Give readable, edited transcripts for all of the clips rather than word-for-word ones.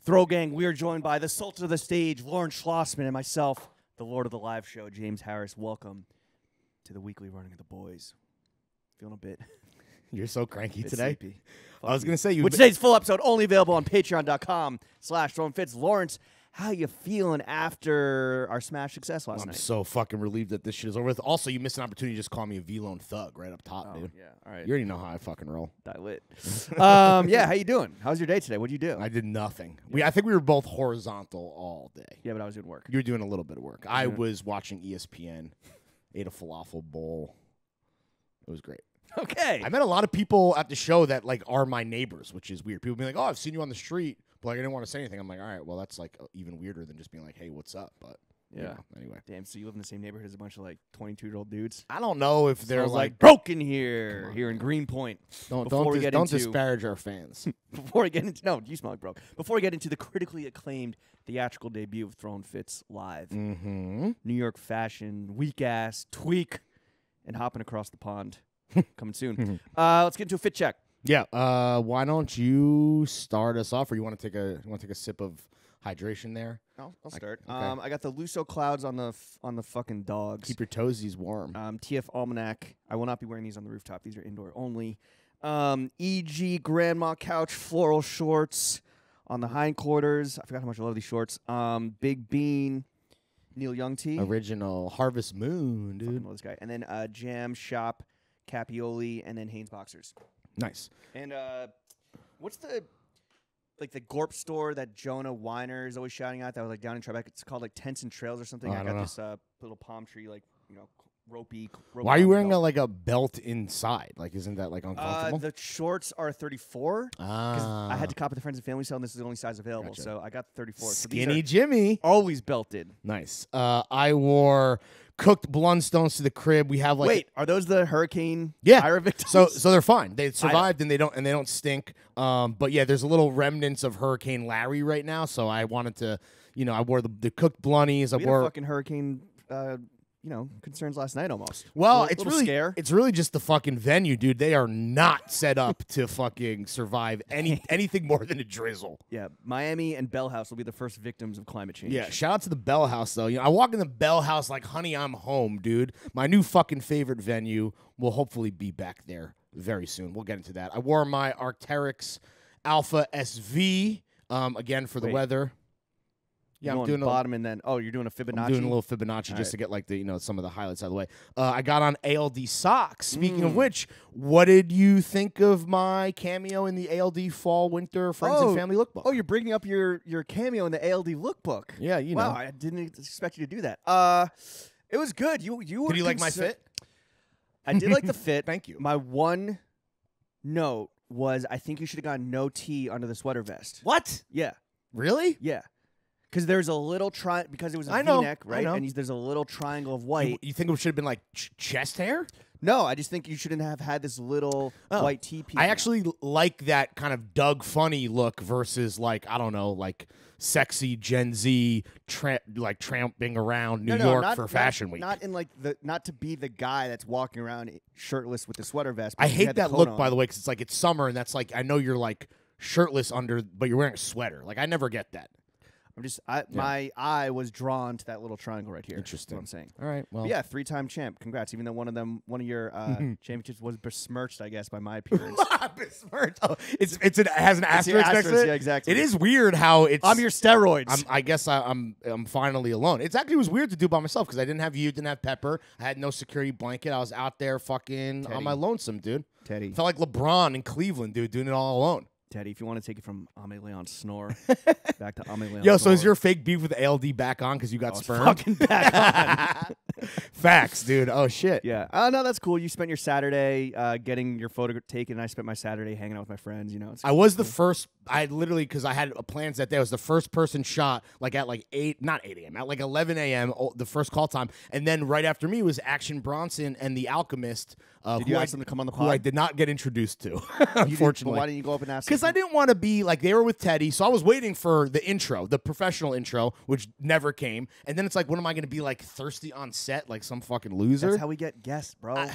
Throw Gang, we are joined by the Sultan of the Stage, Lawrence Schlossman, and myself, the Lord of the Live Show, James Harris. Welcome to the weekly running of the boys. Feeling a bit... You're so cranky bit today. sleepy. I was going to say you. Which today's full episode only available on patreon.com/throwingfits. Lawrence, how you feeling after our smash success last I'm night? so fucking relieved that this shit is over with. Also, you missed an opportunity to just call me a V-Lone thug right up top, dude. Yeah, all right. You already know how I fucking roll. Lit. Yeah, how you doing? How was your day today? What'd you do? I did nothing. I think we were both horizontal all day. Yeah, but I was doing work. You were doing a little bit of work. I was watching ESPN, ate a falafel bowl. It was great. Okay. I met a lot of people at the show that like are my neighbors, which is weird. People be like, "Oh, I've seen you on the street," but like I didn't want to say anything. I'm like, "All right, well, that's like even weirder than just being like, hey, what's up?" But yeah. Anyway. Damn. So you live in the same neighborhood as a bunch of like 22-year-old dudes? I don't know if they're like broken here in Greenpoint. Don't disparage our fans. Before we get into you smell like broke. Before we get into the critically acclaimed theatrical debut of Throwing Fits Live, New York fashion, weak ass tweak, and hopping across the pond. Coming soon. Let's get into a fit check. Yeah. Why don't you start us off, or you want to take a sip of hydration there? I'll start. Okay. I got the Luso clouds on the fucking dogs. Keep your toesies warm. TF Almanac. I will not be wearing these on the rooftop. These are indoor only. EG Grandma Couch floral shorts on the hindquarters. I forgot how much I love these shorts. Big Bean. Neil Young tee. Original Harvest Moon, dude. Fucking love this guy. And then Jam Shop. Capioli, and then Hanes boxers. Nice. And what's the Gorp store that Jonah Weiner is always shouting at that was like down in Tribeca? It's called like Tents and Trails or something. I got this little palm tree, like ropey. Why are you wearing a belt inside? Like, isn't that like uncomfortable? The shorts are 34. Because I had to cop at the Friends and Family sale, and this is the only size available. Gotcha. So I got 34. Skinny Jimmy. Always belted. Nice. I wore cooked Blundstones to the crib. We have like wait, are those the Hurricane yeah. Ira victims? So they're fine. They survived and they don't stink. But yeah, there's a little remnants of Hurricane Larry right now. So I wanted to, I wore the cooked blunnies. We had a fucking hurricane. Concerns last night almost. Well, scare. It's really just the fucking venue, dude. They are not set up to fucking survive anything more than a drizzle. Yeah, Miami and Bell House will be the first victims of climate change. Yeah, shout out to the Bell House though. I walk in the Bell House like, honey, I'm home, dude. My new fucking favorite venue will hopefully be back there very soon. We'll get into that. I wore my Arc'teryx Alpha SV again for the weather. Yeah, I'm doing bottom and then you're doing a Fibonacci. I'm doing a little Fibonacci just to get like the some of the highlights out of the way. I got on ALD socks. Speaking of which, what did you think of my cameo in the ALD Fall Winter Friends and Family Lookbook? Oh, you're bringing up your cameo in the ALD Lookbook. Yeah, Wow, I didn't expect you to do that. It was good. You did you like my fit? I did like the fit. Thank you. My one note was I think you should have gotten no tee under the sweater vest. What? Yeah. Really? Yeah. Because there's a little because it was a V-neck, right? I know. And there's a little triangle of white. You think it should have been like chest hair? No, I just think you shouldn't have had this little white tee piece. I actually like that kind of Doug Funny look versus like, I don't know, like sexy Gen Z tramping around New York for Fashion Week. Not in like not to be the guy that's walking around shirtless with the sweater vest. I hate that look, by the way, because it's summer and that's like, I know you're like shirtless under, but you're wearing a sweater. Like I never get that. My eye was drawn to that little triangle right here. Interesting. That's what I'm saying. All right. Well, but yeah, 3-time champ. Congrats. Even though one of your championships was besmirched, I guess, by my appearance. Besmirched. Oh, it has an asterisk next to it. Yeah, exactly. It is weird how it's. I'm your steroids. I guess I'm finally alone. It was weird to do by myself because I didn't have you, didn't have Pepper. I had no security blanket. I was out there fucking on my lonesome, dude. Teddy. Felt like LeBron in Cleveland, dude, doing it all alone. Teddy, if you want to take it from Ame Leon Snore back to Ame Leon Yo, Snore. So is your fake beef with ALD back on because you got sperm? Fucking back on. Facts, dude. Oh, shit. Yeah. No, that's cool. You spent your Saturday getting your photo taken, and I spent my Saturday hanging out with my friends. I was the first. I literally, because I had plans that day, I was the first person shot like at like 8 a.m., at like 11 a.m., the first call time. And then right after me was Action Bronson and The Alchemist. Did you ask them to come on the pod? Who I did not get introduced to, unfortunately. Why didn't you go up and ask? Because I didn't want to be like, they were with Teddy, so I was waiting for the intro, the professional intro, which never came. And then it's like, what am I going to be like thirsty on set like some fucking loser? That's how we get guests, bro.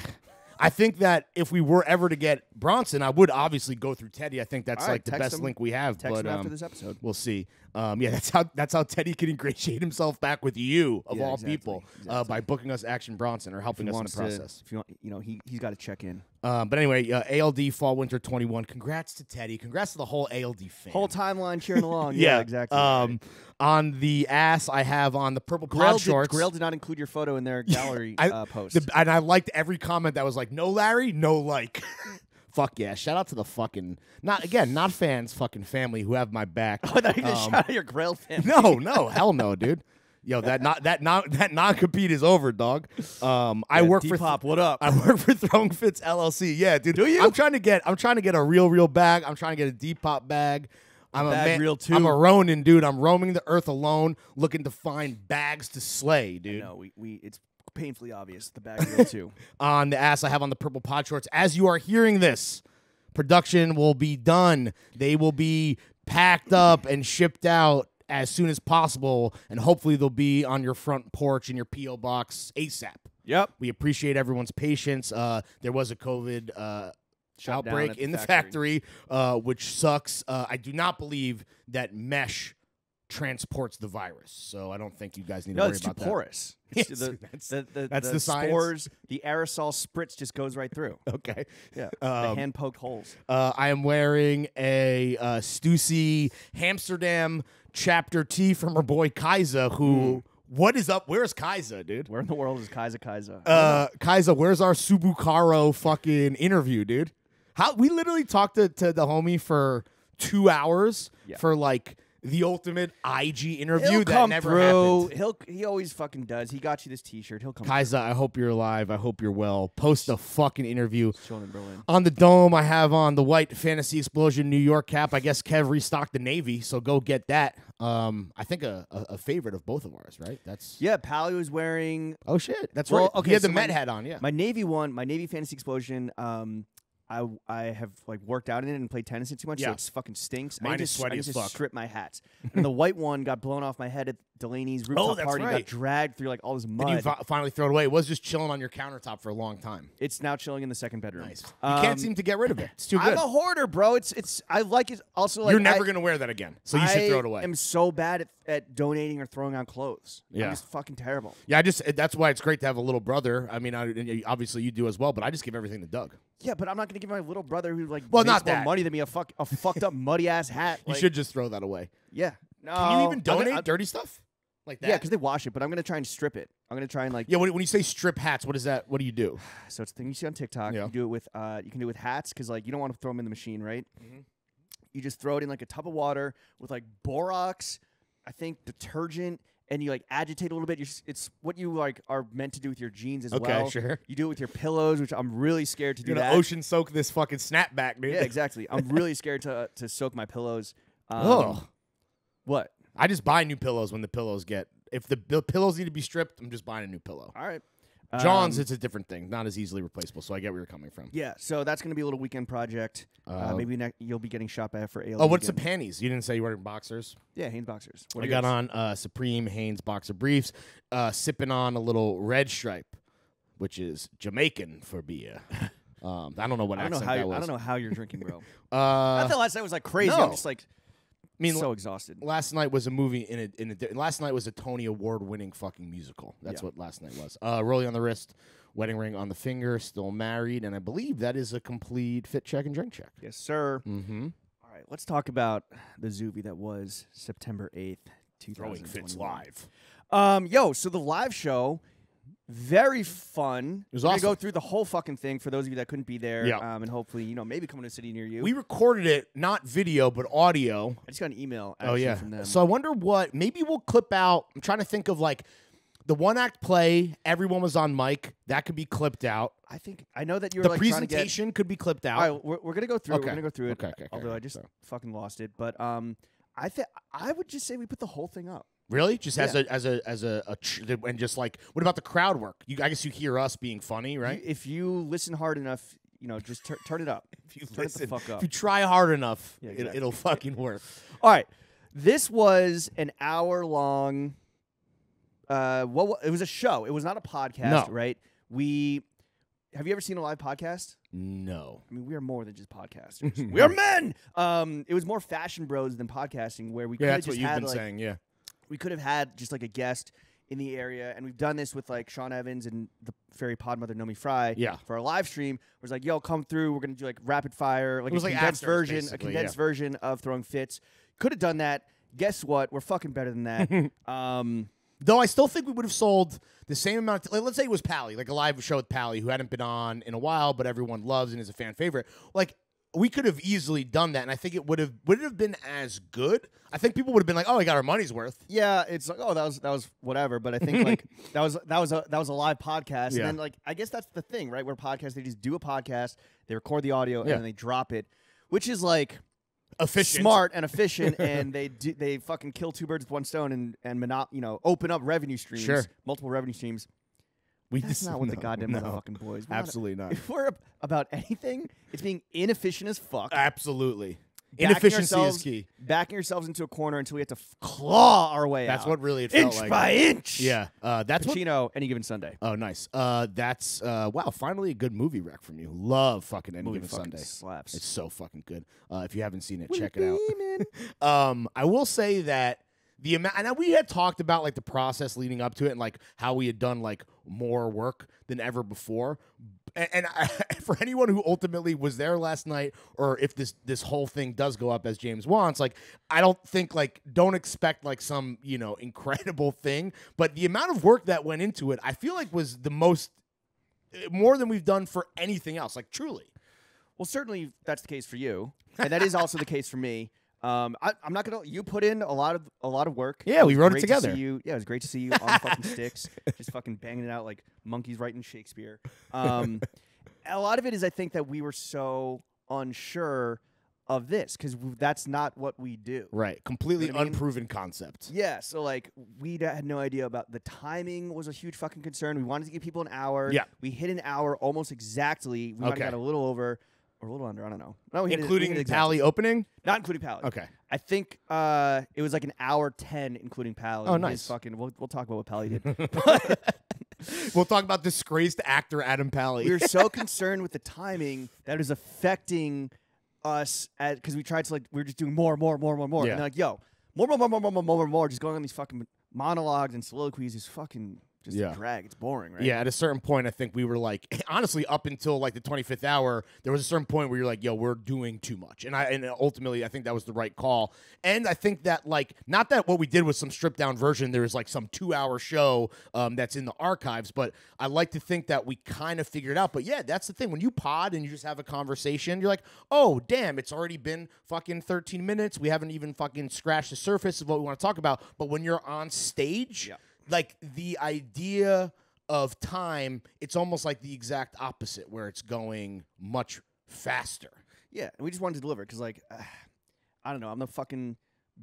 I think that if we were ever to get Bronson, I would obviously go through Teddy. I think that's All right, like the text best him. link we have. Text but him after this episode. we'll see. Yeah, that's how Teddy can ingratiate himself back with you of all people by booking us Action Bronson or helping us in the process. If you want, he's got to check in. But anyway, ALD Fall Winter 21. Congrats to Teddy. Congrats to the whole ALD fan. Whole timeline cheering along. Yeah, exactly. On the ass, I have on the purple pod shorts. Grail did not include your photo in their gallery post. And I liked every comment that was like, no Larry, no like. Fuck yeah. Shout out to the fucking, not fans, fucking family who have my back. Oh, I thought you were going to shout out your Grail fan. No, hell no, dude. Yo, that non-compete is over, dog. I work for Depop, what up? I work for Throwing Fits LLC. Yeah, dude. Do you? I'm trying to get a real bag. I'm trying to get a Depop bag. I'm a man. Real too. I'm a Ronin, dude. I'm roaming the earth alone, looking to find bags to slay, dude. No, it's painfully obvious. The bag real too. On the ass, I have on the purple pod shorts. As you are hearing this, production will be done. They will be packed up and shipped out as soon as possible, and hopefully they'll be on your front porch in your P.O. box ASAP. Yep. We appreciate everyone's patience. There was a COVID outbreak in the factory, which sucks. I do not believe that mesh transports the virus, so I don't think you guys need to worry about that. No, it's too porous. Yes, That's the spores, science. the aerosol spritz just goes right through. Okay. Yeah, the hand-poked holes. I am wearing a Stussy Amsterdam chapter tee from our boy Kaiza, who... What is up? Where's Kaiza, dude? Where in the world is Kaiza? Kaiza, where's our Subukaro fucking interview, dude? We literally talked to the homie for 2 hours for like the ultimate IG interview He'll that come never through. happened. He always fucking does. He got you this T-shirt. He'll come. Kaiza, I hope you're alive. I hope you're well. Post a fucking interview. Chilling in Berlin. On the dome, I have on the white Fantasy Explosion New York cap. I guess Kev restocked the Navy, so go get that. I think a favorite of both of ours, right? Pally was wearing. Oh shit, that's right. Okay, he had the so Met hat on. Yeah, my Navy one, my Navy Fantasy Explosion. I have like worked out in it and played tennis too much, so it fucking stinks. Mine is sweaty I as just fuck. strip my hats. And the white one got blown off my head at Delaney's rooftop that's party. right. Got dragged through like all this mud. and you finally throw it away. It was just chilling on your countertop for a long time. It's now chilling in the second bedroom. Nice. You can't seem to get rid of it. It's too good. I'm a hoarder, bro. It's I like it. Also, like you're never gonna wear that again, so you should throw it away. I am so bad at donating or throwing out clothes. Yeah. I'm just fucking terrible. Yeah, that's why it's great to have a little brother. I mean, obviously you do as well, but I just give everything to Doug. Yeah, but I'm not gonna give my little brother who like Well, makes not more that. money than me a fucked up muddy ass hat. You Like, should just throw that away. Yeah. No. Can you even donate I'm- dirty stuff like that? Yeah, because they wash it, but I'm gonna try and strip it. I'm gonna try and like. Yeah, when you say strip hats, what is that? What do you do? So it's a thing you see on TikTok. Yeah. You do it with you can do it with hats because like you don't want to throw them in the machine, right? Mm-hmm. You just throw it in like a tub of water with like borax, I think detergent, and you like agitate a little bit. It's what you like are meant to do with your jeans as Okay, well. sure. You do it with your pillows, which I'm really scared to do You're that. gonna ocean soak this fucking snapback, dude. Yeah, exactly. I'm really scared to soak my pillows. Oh, What? I just buy new pillows when the pillows get. If the pillows need to be stripped, I'm just buying a new pillow. All right. John's, it's a different thing, not as easily replaceable. So I get where you're coming from. Yeah, so that's going to be a little weekend project. Maybe you'll be getting shot by for ALD. Oh, what's the again. panties? You didn't say you were wearing boxers. Yeah, Hanes boxers. What I are got yours? on Supreme Hanes boxer briefs, sipping on a little red stripe, which is Jamaican for beer. I don't know what accent that was. I don't know how you're drinking, bro. Uh, I thought last night was like crazy. no. I'm just like, I mean, so exhausted. last night was a movie last night was a Tony Award winning fucking musical. That's what last night was. Rolling on the wrist, wedding ring on the finger, still married, and I believe that is a complete fit check and drink check. Yes, sir. Mm-hmm. All right, let's talk about the Zuby that was September 8th, 2021. Throwing Fits live. So the live show, very fun. It was We're gonna awesome. go through the whole fucking thing for those of you that couldn't be there. Yeah. And hopefully, maybe come to a city near you. We recorded it, not video, but audio. I just got an email actually from them. So I wonder maybe we'll clip out. I'm trying to think of like the one act play. Everyone was on mic. That could be clipped out. I know that you were The like presentation could be clipped out. All right, we're gonna go through. Okay. We're gonna go through it. Okay, Although I just fucking lost it, but I would just say we put the whole thing up. Really? Just as and just like, what about the crowd work? I guess you hear us being funny, right? If you listen hard enough, just turn it up. If you turn it the fuck up. if you try hard enough, exactly. it'll fucking work. All right, this was an hour-long. It was a show. It was not a podcast, No. right? have you ever seen a live podcast? No. I mean, we are more than just podcasters. We are men. It was more Fashion Bros than podcasting, where we could have that's just what you've had been like saying. Yeah. we could have had just like a guest in the area, and we've done this with like Sean Evans and the fairy podmother Nomi Fry. Yeah. For our live stream, where it's like, yo, come through. We're gonna do like rapid fire, like It was a like condensed afters, version, basically, version of Throwing Fits. Could have done that. Guess what? We're fucking better than that. Though I still think we would have sold the same amount. Like, let's say it was Pally, like a live show with Pally, who hadn't been on in a while, but everyone loves and is a fan favorite. Like, we could have easily done that, and I think it would have been as good. I think people would have been like, "Oh, we got our money's worth." Yeah, it's like, oh, that was whatever. But I think like that was a live podcast, and then like I guess that's the thing, right? Where podcasts, they just do a podcast, they record the audio, and then they drop it, which is like efficient, smart, and efficient, and they fucking kill two birds with one stone and open up revenue streams, multiple revenue streams. That's not what the goddamn motherfucking boys. Absolutely not. If we're about anything, it's being inefficient as fuck. Absolutely. Inefficiency is key. Backing yourselves into a corner until we have to claw our way out. That's what really it felt inch like. by inch. Yeah. That's Pacino, Any Given Sunday. Oh, nice. That's wow. Finally, a good movie rec from you. Love fucking Any Given Sunday. Slaps. It's so fucking good. If you haven't seen it, check it out. I will say that the amount, and we had talked about like the process leading up to it, and like how we had done like more work than ever before. And for anyone who ultimately was there last night, or if this whole thing does go up as James wants, like I don't expect like some incredible thing, but the amount of work that went into it, I feel like was the more than we've done for anything else. Like truly. Well, certainly that's the case for you, and that is also the case for me. I'm not gonna. You put in a lot of work. Yeah, we wrote it together. It was great to see you on the fucking sticks, just fucking banging it out like monkeys writing Shakespeare. A lot of it is, I think, that we were so unsure of this because that's not what we do. Right, completely You know what I mean? unproven concept. Yeah, so like we had no idea about the timing. Was a huge fucking concern. We wanted to give people an hour. Yeah, we hit an hour almost exactly. We might have got a little over. Or a little under, I don't know. No, including Pally opening? Not including Pally. Okay. I think it was like an hour 10, including Pally. Oh, nice. We'll talk about what Pally did. We'll talk about disgraced actor Adam Pally. We were so concerned with the timing that it was affecting us because we tried to we were just doing more. Yeah. And they're like, yo, more. Just going on these fucking monologues and soliloquies is fucking just a drag. It's boring, right? Yeah, at a certain point, I think we were like, honestly, up until like the 25th hour, there was a certain point where you're like, yo, we're doing too much. And ultimately, I think that was the right call. And I think that, like, not that what we did was some stripped down version, there was like some 2-hour show that's in the archives, but I like to think that we kind of figured it out. But yeah, that's the thing. When you pod and you just have a conversation, you're like, oh, damn, it's already been fucking 13 minutes. We haven't even fucking scratched the surface of what we want to talk about. But when you're on stage, like the idea of time, it's almost like the exact opposite, where it's going much faster. Yeah, and we just wanted to deliver because, like, I don't know, I'm the fucking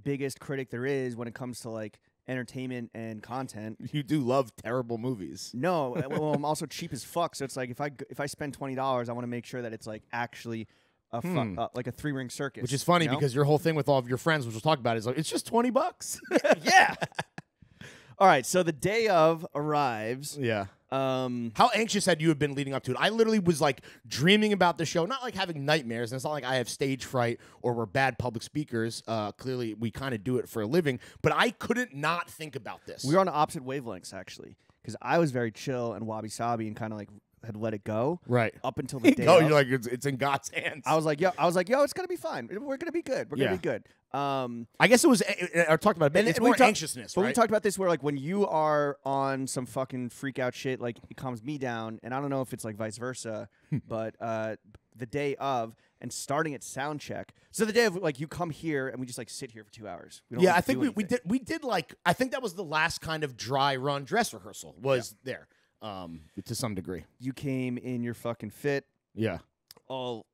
biggest critic there is when it comes to like entertainment and content. You do love terrible movies. No, well, I'm also cheap as fuck, so it's like if I spend $20, I want to make sure that it's like actually like a 3-ring circus. Which is funny because your whole thing with all of your friends, which we'll talk about, is like it's just $20. Yeah. All right, so the day of arrives. Yeah. How anxious had you been leading up to it? I literally was like dreaming about the show, not like having nightmares. And it's not like I have stage fright or we're bad public speakers. Clearly, we kind of do it for a living. But I couldn't not think about this. We were on opposite wavelengths, actually, because I was very chill and wabi-sabi and kind of like had let it go. Right. Up until the day. No, of. you're like it's in God's hands. I was like, yo, it's gonna be fine. We're gonna be good. We're gonna be good. I guess it was. I talked about it. It's more anxiousness, but right? we talked about this where like when you are on some fucking freak out shit, like it calms me down, and I don't know if it's like vice versa, but the day of and starting at sound check. So the day of, like, you come here and we just like sit here for 2 hours. We don't I think we did like, I think that was the last kind of dry run dress rehearsal was there. To some degree. You came in your fucking fit. Yeah. All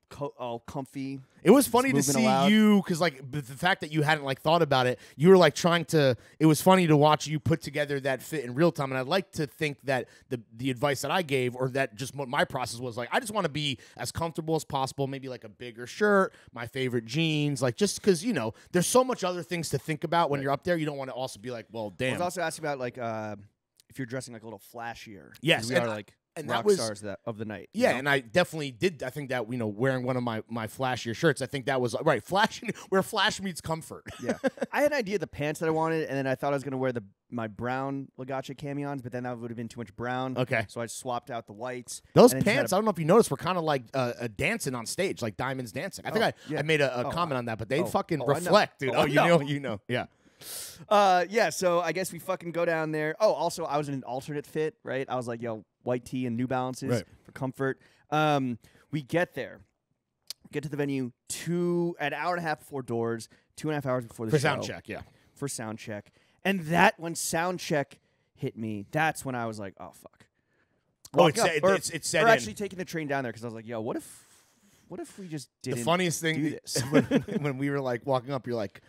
comfy. It was funny to see you because, like, the fact that you hadn't like thought about it, you were like trying to. It was funny to watch you put together that fit in real time, and I'd like to think that the advice that I gave, or that just what my process was, like, I just want to be as comfortable as possible. Maybe like a bigger shirt, my favorite jeans, like just because there's so much other things to think about when you're up there. You don't want to also be like, well, damn. I was also asking about like if you're dressing like a little flashier. Yes, and rock that was stars of the night. yeah, you know? and I definitely did. I think that wearing one of my flashier shirts, I think that was right. Flashing where flash meets comfort. Yeah, I had an idea of the pants that I wanted, and then I thought I was gonna wear my brown Legace camions, but then that would have been too much brown. Okay. So I swapped out the whites. Those and then just had pants, I don't know if you noticed, were kind of like dancing on stage, like Diamonds dancing. I think I made a comment on that, but they fucking reflect, dude. Oh, you know, yeah. Yeah, so I guess we fucking go down there. Oh, also, I was in an alternate fit, right? I was like, yo, white tee and New Balances for comfort. We get there. Get to the venue an hour and a half before doors, 2.5 hours before the show. For sound check, yeah. For sound check. And when sound check hit me, that's when I was like, oh, fuck. It's set in. Actually taking the train down there because I was like, yo, what if we just didn't The funniest thing do this? when we were like walking up, you're like,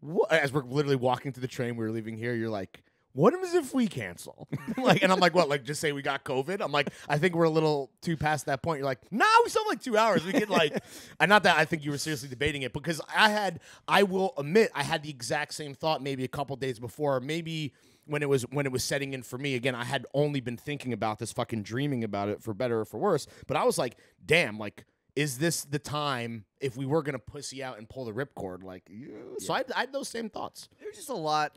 what? As we're literally walking to the train, we were leaving here, you're like, what if we cancel? And I'm like, what? Like, just say we got COVID? I'm like, I think we're a little too past that point. You're like, nah, we still have like 2 hours. We could like, and not that I think you were seriously debating it, because I will admit, I had the exact same thought maybe a couple days before, maybe when it was setting in for me. Again, I had only been thinking about this, fucking dreaming about it, for better or for worse. But I was like, damn, like, is this the time if we were gonna pussy out and pull the ripcord? Like, yeah. So I had those same thoughts. There's just a lot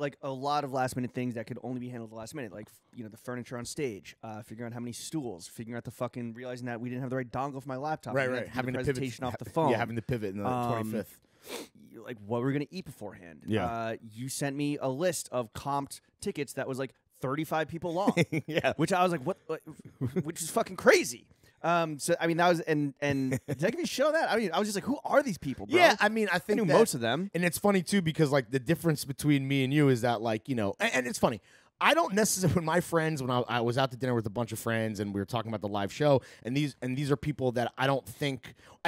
of last minute things that could only be handled at the last minute, like the furniture on stage, figuring out how many stools, figuring out realizing that we didn't have the right dongle for my laptop, right, having the presentation off the phone, having to pivot in the 25th. Like what we're gonna eat beforehand. Yeah. You sent me a list of comped tickets that was like 35 people long. Yeah, which I was like, what? Which is fucking crazy. So I mean that was and did I give you a show that? I mean I was just like, who are these people, bro? Yeah, I mean I think I knew most of them. And it's funny too, because like the difference between me and you is that, like, and it's funny. I don't necessarily, when my friends, when I was out to dinner with a bunch of friends and we were talking about the live show, and these are people that I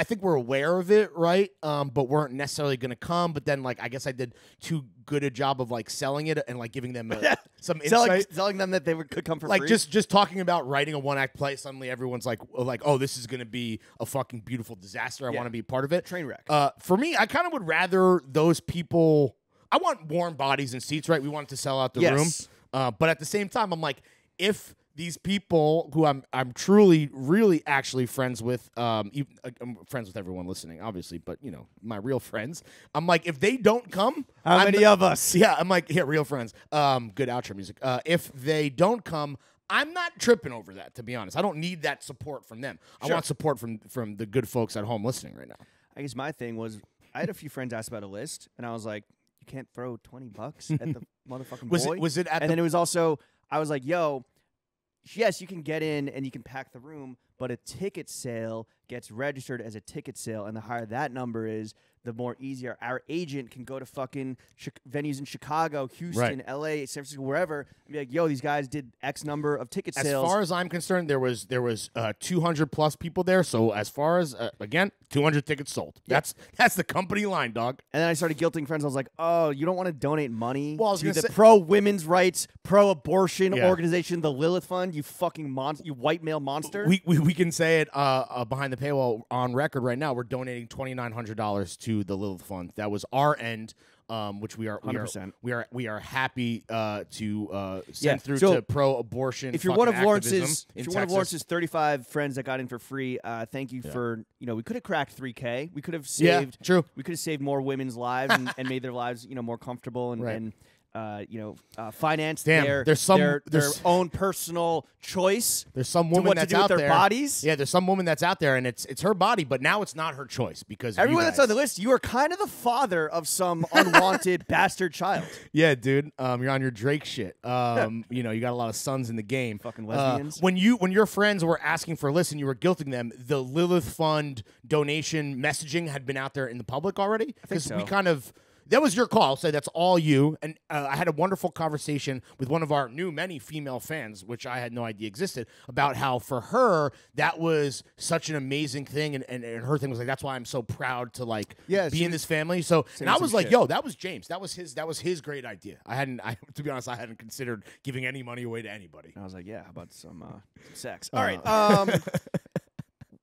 think we're aware of it, right? But weren't necessarily going to come. But then, like, I guess I did too good a job of like selling it and like giving them some insight, selling them that they could come for like free. just talking about writing a 1-act play. Suddenly, everyone's like, oh, this is going to be a fucking beautiful disaster. I want to be a part of it. Train wreck. For me, I kind of would rather those people. I want warm bodies and seats, right? We wanted to sell out the room. But at the same time, I'm like, if these people who I'm truly, really, actually friends with, I'm friends with everyone listening, obviously, but my real friends, I'm like, if they don't come, how many of us? Yeah, I'm like, yeah, real friends. Good outro music. If they don't come, I'm not tripping over that, to be honest. I don't need that support from them. Sure. I want support from the good folks at home listening right now. I guess my thing was, I had a few friends ask about a list, and I was like, you can't throw $20 at the motherfucking boy. Was it at and then it was also, I was like, yo, yes, you can get in and you can pack the room, but a ticket sale gets registered as a ticket sale, and the higher that number is, the more easier our agent can go to fucking venues in Chicago, Houston, LA, San Francisco, wherever, and be like, yo, these guys did X number of ticket sales. As far as I'm concerned, there was 200 plus people there. So as far as again, 200 tickets sold. Yeah. That's the company line, dog. And then I started guilting friends. I was like, oh, you don't want to donate money to the say, pro-women's rights, pro-abortion organization, the Lilith Fund, you fucking you white male monster. We can say it behind the paywall on record right now. We're donating $2,900 to the Lilith Fund. That was our end, which we are 100%. We are happy to send through to pro-abortion. If you're one of Lawrence's, 35 friends that got in for free, thank you for we could have cracked 3K. We could have saved. True. We could have saved more women's lives and made their lives more comfortable and finance their own personal choice. There's some woman that's out there. Bodies. Yeah, there's some woman that's out there, and it's her body, but now it's not her choice because everyone that's on the list, you are kind of the father of some unwanted bastard child. Yeah, dude. You're on your Drake shit. You got a lot of sons in the game. Fucking lesbians. When your friends were asking for a list and you were guilting them, the Lilith Fund donation messaging had been out there in the public already. Because we kind of. That was your call. So that's all you. And I had a wonderful conversation with one of our many female fans, which I had no idea existed, about how for her that was such an amazing thing, and her thing was like, that's why I'm so proud to be in this family. So and I was like, yo, that was James. That was his great idea. To be honest, I hadn't considered giving any money away to anybody. I was like, yeah, how about some sex? All right.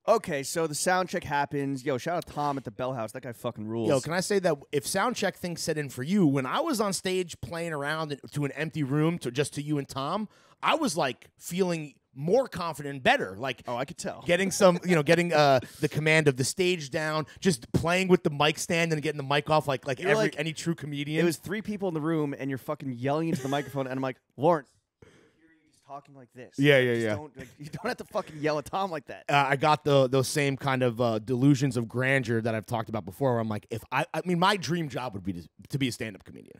Okay, so the sound check happens. Yo, shout out Tom at the Bell House. That guy fucking rules. Yo, can I say that if sound check things set in for you, when I was on stage playing around to an empty room just to you and Tom, I was like feeling more confident and better. Like, oh, I could tell. Getting some, getting the command of the stage down, just playing with the mic stand and getting the mic off like any true comedian. It was 3 people in the room, and you're fucking yelling into the microphone, and I'm like, Lawrence, I hear you just talking like this. Yeah. You don't have to fucking yell at Tom like that. I got those same kind of delusions of grandeur that I've talked about before. Where I'm like, I mean, my dream job would be to be a stand-up comedian.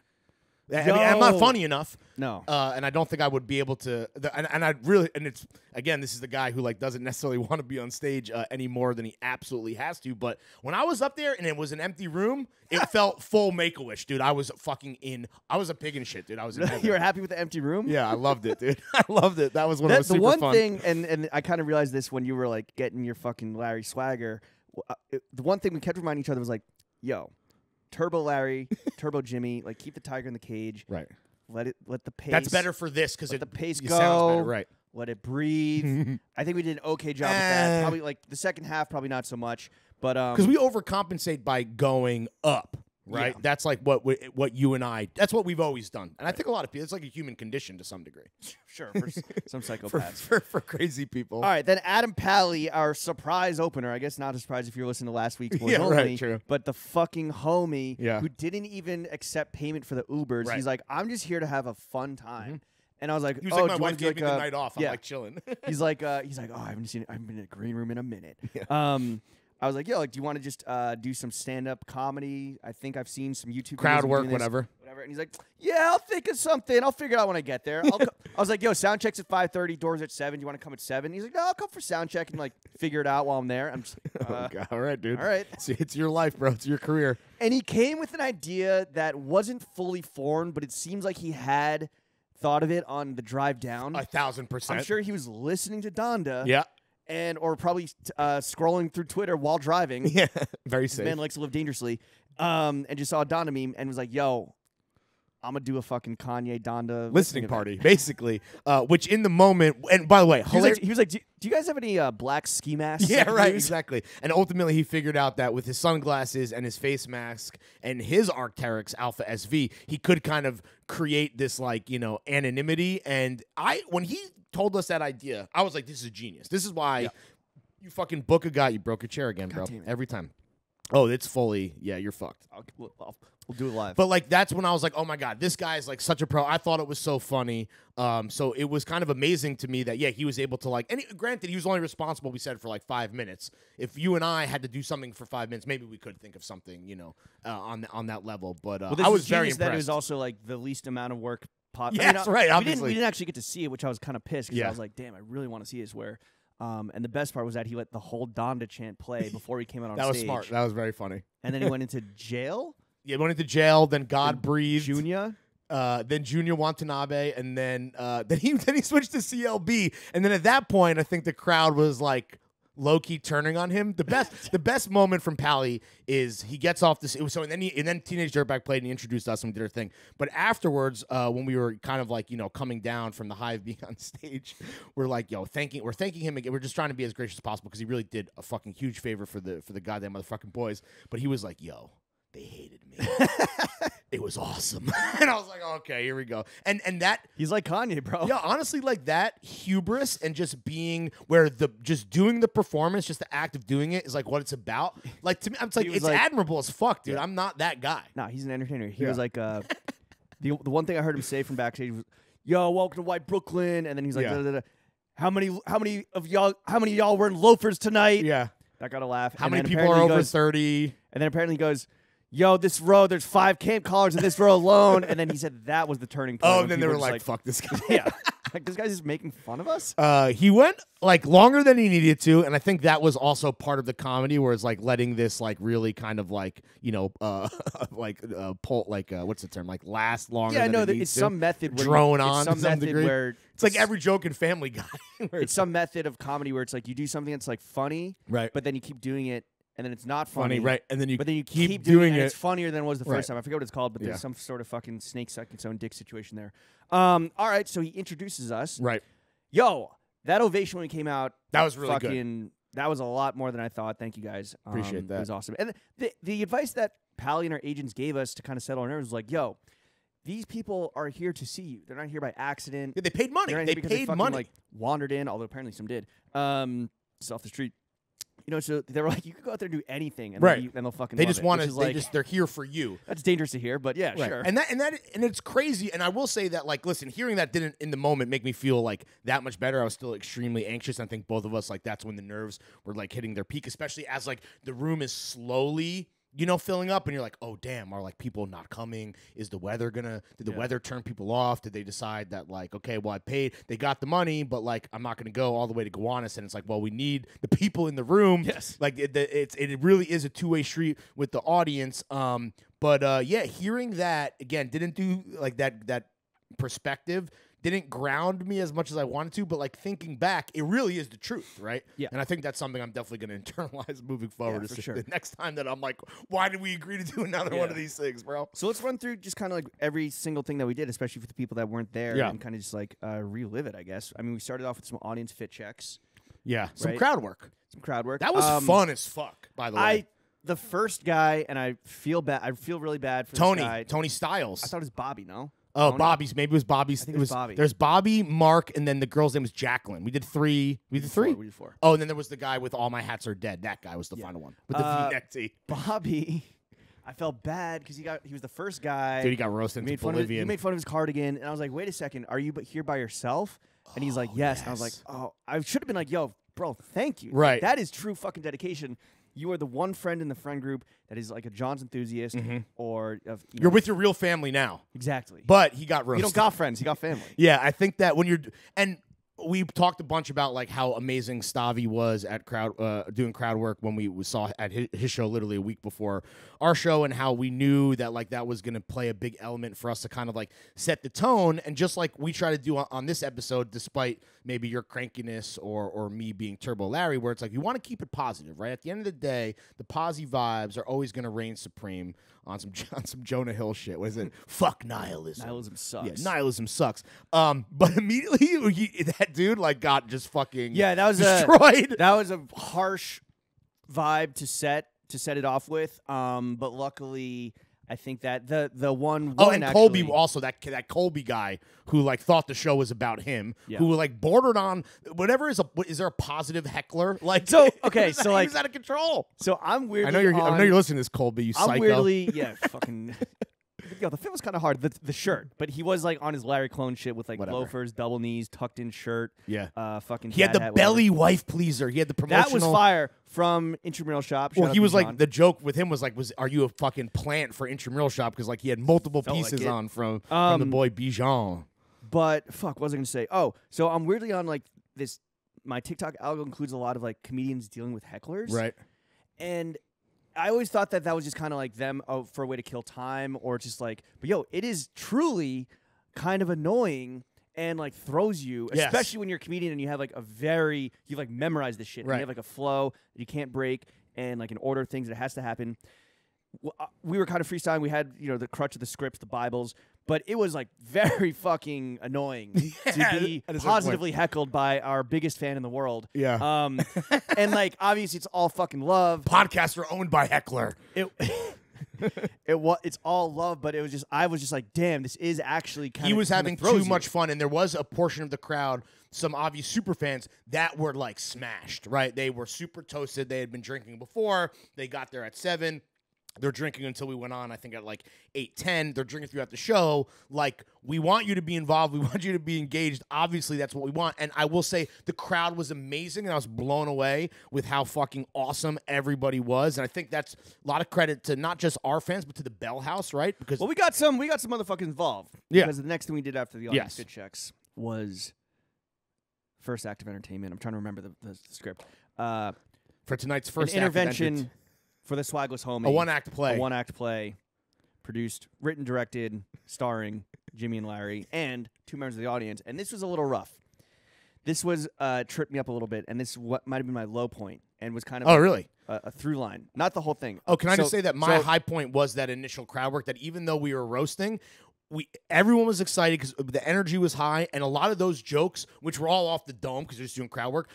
I mean, I'm not funny enough. No. And I don't think I would be able to. And it's again, this is the guy who like doesn't necessarily want to be on stage any more than he absolutely has to. But when I was up there and it was an empty room, it felt full Make-A-Wish, dude. I was fucking in. I was a pig in shit, dude. I was in heaven. You were happy with the empty room? Yeah, I loved it, dude. I loved it. That was one of those super fun. The one thing, and I kind of realized this when you were like getting your fucking Larry swagger. The one thing we kept reminding each other was like, yo, Turbo Larry, Turbo Jimmy, like keep the tiger in the cage. Right. Let the pace. That's better for this because the pace it go. Sounds better, right? Let it breathe. I think we did an okay job with that. Probably like the second half, probably not so much. But because we overcompensate by going up, right? Yeah. That's like what you and I. That's what we've always done, and I think a lot of people. It's like a human condition to some degree. Sure, for some psychopaths. for crazy people. All right, then Adam Pally, our surprise opener. I guess not a surprise if you're listening to last week's Boys Only. Right, true. But the fucking homie Yeah. who didn't even accept payment for the Ubers. Right. He's like, I'm just here to have a fun time. And I was like, He was oh, like, do my you wife want to do gave like me the night off. I'm yeah. like chilling. he's like, oh, I haven't been in a green room in a minute. Yeah. I was like, yo, like, do you want to just do some stand-up comedy? I think I've seen some YouTube Crowd videos of work, doing this, whatever. And he's like, yeah, I'll think of something. I'll figure it out when I get there. I was like, yo, sound check's at 5:30, doors at 7. Do you want to come at 7? He's like, no, I'll come for sound check and like figure it out while I'm there. I'm just like, Oh, God. All right, dude. all right. It's your life, bro. It's your career. And he came with an idea that wasn't fully formed, but it seems like he had thought of it on the drive down. 1,000%. I'm sure he was listening to Donda. Yeah. Or probably scrolling through Twitter while driving. Yeah. Very This safe. man likes to live dangerously. And just saw a Donda meme and was like, yo, I'm going to do a fucking Kanye Donda Listening event. party, basically. Which in the moment, and by the way, He was like, do you guys have any black ski masks? yeah, I can right, use?" exactly. And ultimately, he figured out that with his sunglasses and his face mask and his Arc'teryx Alpha SV, he could kind of create this, like, anonymity. And when he told us that idea, I was like, this is genius. This is why you fucking book a guy. You broke a chair again, bro. damn it. Every time. Oh, it's fully, yeah, you're fucked. We'll do it live. But like that's when I was like, oh my God, this guy is like such a pro. I thought it was so funny. So it was kind of amazing to me that he was able to like. And granted, he was only responsible, we said, for like 5 minutes. If you and I had to do something for 5 minutes, maybe we could think of something, on that level. But I was very impressed. That it was also like the least amount of work. Yes, right. Obviously, we didn't actually get to see it, which I was kind of pissed because Yeah. I was like, damn, I really want to see this. Where, and the best part was that he let the whole Donda chant play before he came out on that stage. was smart. That was very funny. And then he went into jail. Yeah, went into jail. Then God breathed. Junior. Then Junior Watanabe, and then he switched to CLB. And then at that point, I think the crowd was like low-key turning on him. The best moment from Pally is he gets off this. And then Teenage Dirtbag played and he introduced us and we did our thing. But afterwards, when we were kind of like coming down from the high of being on stage, we're like, we're thanking him again. We're just trying to be as gracious as possible because he really did a fucking huge favor for the goddamn motherfucking boys. But he was like, yo, they hated me. It was awesome. And I was like, okay, here we go. And that He's like Kanye, bro. yeah, honestly, like that hubris and just being where just doing the performance, just the act of doing it is like what it's about. Like to me, I'm like, it's like- admirable as fuck, dude. I'm not that guy. Nah, he's an entertainer. He Yeah. was like, the one thing I heard him say from backstage was, "Yo, welcome to White Brooklyn," and then he's like, Yeah. "Da, da, da. How many of y'all wearing loafers tonight?" Yeah. That got a laugh. How And many then people apparently are he over goes- 30? And then apparently he goes, yo, this row, there's 5 camp collars in this row alone. And then he said that was the turning point. Oh, when and then they people were just like, fuck this guy. yeah. Like, this guy's just making fun of us? He went like longer than he needed to, and I think that was also part of the comedy, where it's like letting this like really kind of like what's the term, like last longer. Yeah, than no, it needs it's to. some method where drone it's on some to some method degree. where It's like every joke in Family Guy. where it's some method of comedy where it's like you do something that's like funny, right, but then you keep doing it, and then it's not funny, right, and then you keep doing it. it. It's funnier than it was the first Right. time. I forget what it's called, but Yeah. there's some sort of fucking snake sucking its own dick situation there. All right, so he introduces us. Right. Yo, that ovation when he came out, That was really good. fucking, that was a lot more than I thought. Thank you guys. Appreciate that. It was awesome. And the advice that Pally and our agents gave us to kind of settle our nerves was like, yo, these people are here to see you. They're not here by accident. Yeah, they paid money. They're not They here because paid fucking, money. like wandered in, although apparently some did. Just off the street. You know, so they were like, you could go out there and do anything, and Right. and they'll fucking. They love just it, want which to. is They like, just they're here for you. That's dangerous to hear, but yeah, Right. sure. And it's crazy. And I will say that, like, listen, hearing that didn't in the moment make me feel like that much better. I was still extremely anxious. I think both of us, like, that's when the nerves were like hitting their peak, especially as like the room is slowly, you know, filling up, and you're like, oh damn, are like people not coming? Is the weather did the weather turn people off? Did they decide that, like, okay, well, I paid, they got the money, but like I'm not gonna go all the way to Gowanus? And it's like, well, we need the people in the room. Yes. Like it really is a two-way street with the audience. But yeah, hearing that again didn't do like that perspective. Didn't ground me as much as I wanted to, but like thinking back, it really is the truth, right? Yeah. And I think that's something I'm definitely going to internalize moving forward. for sure. The next time that I'm like, why did we agree to do another one of these things, bro? So let's run through just kind of like every single thing that we did, especially for the people that weren't there, Yeah. and kind of just like relive it, I guess. I mean, we started off with some audience fit checks, Yeah, some Right. crowd work. some crowd work. That was fun as fuck, by the way. The first guy, and I feel bad. I feel really bad for this guy. Tony Styles. I thought it was Bobby. No. Oh, Tony? Bobby's. Maybe it was Bobby's. I think it was Bobby. There's Bobby, Mark, and then the girl's name was Jacqueline. We did three. We did three. We did four. Oh, and then there was the guy with All My Hats Are Dead. That guy was the final one with the V-neck tee. Bobby, I felt bad because he was the first guy. Dude, he got roasted into Bolivian. He made fun of his cardigan, and I was like, wait a second, are you here by yourself? And he's like, yes. And I was like, oh, I should have been like, yo, bro, thank you. Right. That is true fucking dedication. You are the one friend in the friend group that is like a John's enthusiast, or You're with your real family now. exactly. But he got roasted. You don't got friends, you got family. Yeah, I think that when you're and we talked a bunch about like how amazing Stavi was at doing crowd work when we saw at his show literally a week before our show, and how we knew that like that was going to play a big element for us to kind of like set the tone, and just like we try to do on this episode, despite maybe your crankiness or me being Turbo Larry, where it's like you want to keep it positive, right? At the end of the day, the posy vibes are always going to reign supreme on some Jonah Hill shit. What is it? Fuck nihilism. Nihilism sucks. Yeah, nihilism sucks. But immediately that dude like got just fucking Yeah, that was destroyed. That was a harsh vibe to set it off with. But luckily, I think that the one Oh, and Colby actually, also that Colby guy who like thought the show was about him, Yeah. who like bordered on whatever is there a positive heckler like So, okay, he so, like- was out of control. So I'm weirdly. I know you're on, listening to this, Colby. You I'm psycho. weirdly, yeah, fucking. Yo, the fit was kind of hard. The shirt, but he was like on his Larry Clone shit with like Whatever. loafers, double knees, tucked in shirt. Yeah. Fucking. He had dad the hat, belly whatever. wife pleaser. He had the promotional. That was fire from Intramural Shop. Shout Well, out he to was John. like the joke with him was are you a fucking plant for Intramural Shop? Because like he had multiple Felt like pieces it. on from the boy Bijan. But fuck, what was I gonna say? Oh, so I'm weirdly on like this. My TikTok algo includes a lot of like comedians dealing with hecklers, Right. And I always thought that was just kind of like them for a way to kill time, or just like, but yo, it is truly kind of annoying and like throws you, Yes. especially when you're a comedian and you have like you've like memorized this shit, and Right. you have like a flow that you can't break, and like an order of things that has to happen. We were kind of freestyling. We had the crutch of the scripts, the Bibles, but it was like very fucking annoying to be at a certain positively heckled by our biggest fan in the world. Yeah. And like obviously it's all fucking love. Podcasts are owned by Heckler. It's all love, but I was just like, damn, this is actually kind of. He was having too much fun, and there was a portion of the crowd, some obvious super fans that were like smashed. Right, they were super toasted. They had been drinking before. They got there at 7. They're drinking until we went on, I think, at like 8:10. They're drinking throughout the show. Like, we want you to be involved. We want you to be engaged. Obviously, that's what we want. And I will say the crowd was amazing, and I was blown away with how fucking awesome everybody was. And I think that's a lot of credit to not just our fans, but to the Bell House, right? Because Well, we got some motherfuckers involved. Yeah. Because the next thing we did after the audience Yes. fit checks was first act of entertainment. I'm trying to remember the script. for tonight's An first intervention for the Swagless Homie. a one-act play. A one-act play, produced, written, directed, starring Jimmy and Larry, and 2 members of the audience. And this was a little rough. This was tripped me up a little bit, and this is what might have been my low point, and was kind of Oh, really? a through line, not the whole thing. Oh, can I just So- say that my so- high point was that initial crowd work, that even though we were roasting, everyone was excited because the energy was high, and a lot of those jokes, which were all off the dome because they're just doing crowd work,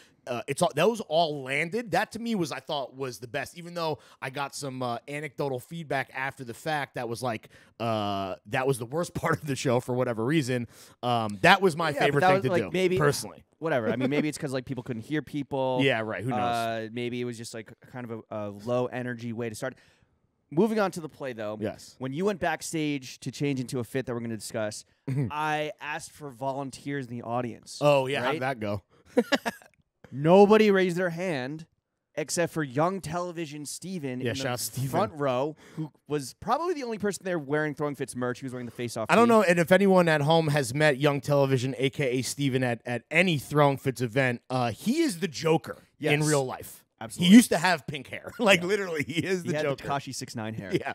those all landed. That to me I thought was the best. Even though I got some anecdotal feedback after the fact that was like that was the worst part of the show for whatever reason. That was my favorite thing to do, maybe, personally. Whatever. I mean, maybe it's because like people couldn't hear people. Yeah, right. Who knows? Maybe it was just like kind of a low energy way to start. Moving on to the play, though. Yes. When you went backstage to change into a fit that we're going to discuss, I asked for volunteers in the audience. Oh, yeah. Right? How did that go? Nobody raised their hand except for young television Steven in the front row, who was probably the only person there wearing Throwing Fits merch. He was wearing the face-off I don't know, and if anyone at home has met young television, a.k.a. Steven, at any Throwing Fits event, he is the Joker in real life. Absolutely. He used to have pink hair. Literally, he is the Joker. He had the Tekashi 6ix9ine hair. Yeah.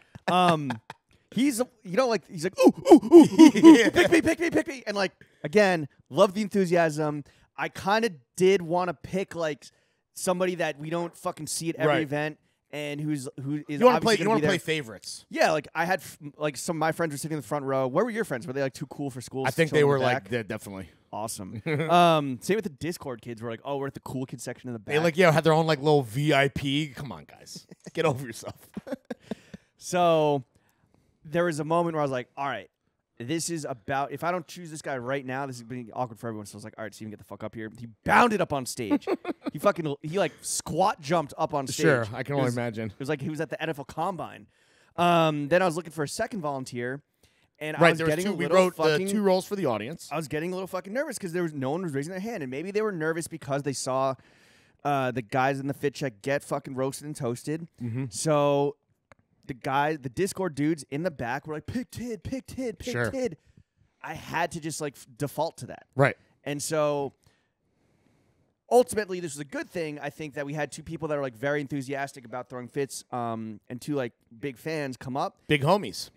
He's, he's like, ooh, pick me. And, like, again, love the enthusiasm. I kind of did want to pick, like, somebody that we don't fucking see at every event and who is you want to play favorites. Yeah, like, I had, like, some of my friends were sitting in the front row. Where were your friends? Were they, like, too cool for school? I think they were, like, definitely. Awesome. Same with the Discord kids. We're like, oh, we're at the cool kid section in the back. They like, had their own like little VIP. Come on, guys, get over yourself. So there was a moment where I was like, all right, this is about. If I don't choose this guy right now, this is being awkward for everyone. So I was like, all right, Steven, get the fuck up here. He bounded up on stage. he like squat jumped up on stage. Sure, I can only imagine. It was like he was at the NFL Combine. Then I was looking for a second volunteer. And right, I was getting we wrote the 2 roles for the audience. I was getting a little fucking nervous because no one was raising their hand, and maybe they were nervous because they saw the guys in the fit check get fucking roasted and toasted. So the Discord dudes in the back were like, pick Tid. I had to just like default to that, right? And so ultimately, this was a good thing. I think that we had 2 people that are like very enthusiastic about Throwing Fits, and 2 like big fans come up, big homies.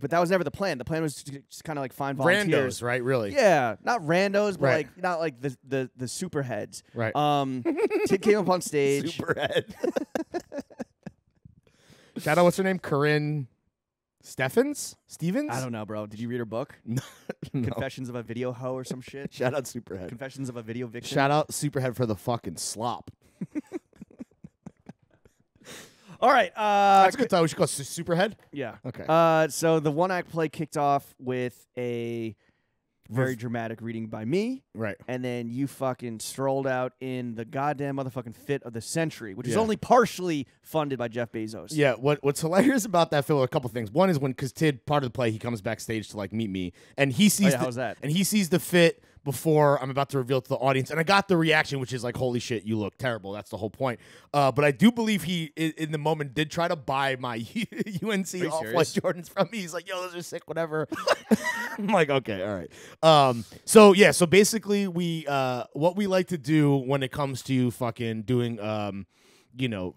But that was never the plan. The plan was to just kind of like find volunteers, randos, right? Really? Yeah, not randos, but like not like the superheads, right? Tid came up on stage. Superhead. Shout out, what's her name? Corinne Stevens? I don't know, bro. Did you read her book? No. Confessions of a Video Hoe or some shit? Shout out Superhead. Confessions of a Video Vixen? Shout out Superhead for the fucking slop. All right. That's a good time. We should go Superhead? Yeah. Okay. So the one-act play kicked off with a very dramatic reading by me. Right. And then you fucking strolled out in the goddamn motherfucking fit of the century, which is only partially funded by Jeff Bezos. Yeah, what's hilarious about that film, a couple things. One is when, because Tid, part of the play, he comes backstage to like meet me, and he sees how's that? And he sees the fit before I'm about to reveal to the audience, and I got the reaction, which is like, holy shit, you look terrible. That's the whole point. But I do believe he, in the moment, did try to buy my UNC off-white Jordans from me. He's like, yo, those are sick, whatever. I'm like, okay, all right. So basically, we what we like to do when it comes to fucking doing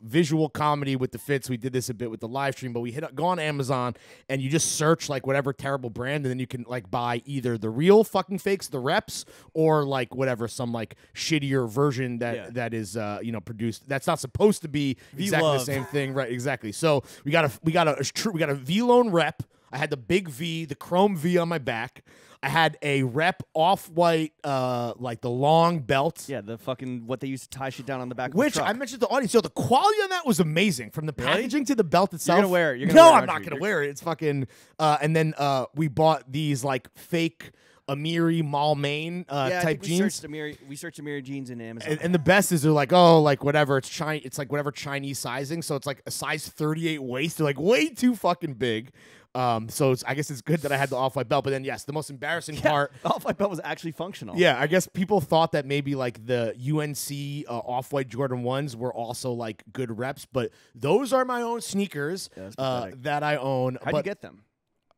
visual comedy with the fits. We did this a bit with the live stream, but we go on Amazon and you just search like whatever terrible brand, and then you can like buy either the real fucking fakes, the reps, or like whatever, some like shittier version that is produced. That's not supposed to be exactly the same thing, right? Exactly. So we got a V-Lone rep. I had the big V, the chrome V on my back. I had a rep off-white, like the long belt. Yeah, the fucking, what they used to tie shit down on the back of Which the truck. I mentioned to the audience. So the quality on that was amazing. From the packaging to the belt itself. You're going to wear it. No, I'm not going to wear it. It's fucking, and then we bought these like fake Amiri Malmain type jeans. We searched Amiri jeans in Amazon. And the best is they're like, oh, like whatever, it's like whatever Chinese sizing. So it's like a size 38 waist. They're like way too fucking big. So I guess it's good that I had the off-white belt. But then, yes, the most embarrassing part. The off-white belt was actually functional. Yeah, I guess people thought that maybe like the UNC off-white Jordan 1s were also like good reps. But those are my own sneakers that I own. How'd you get them?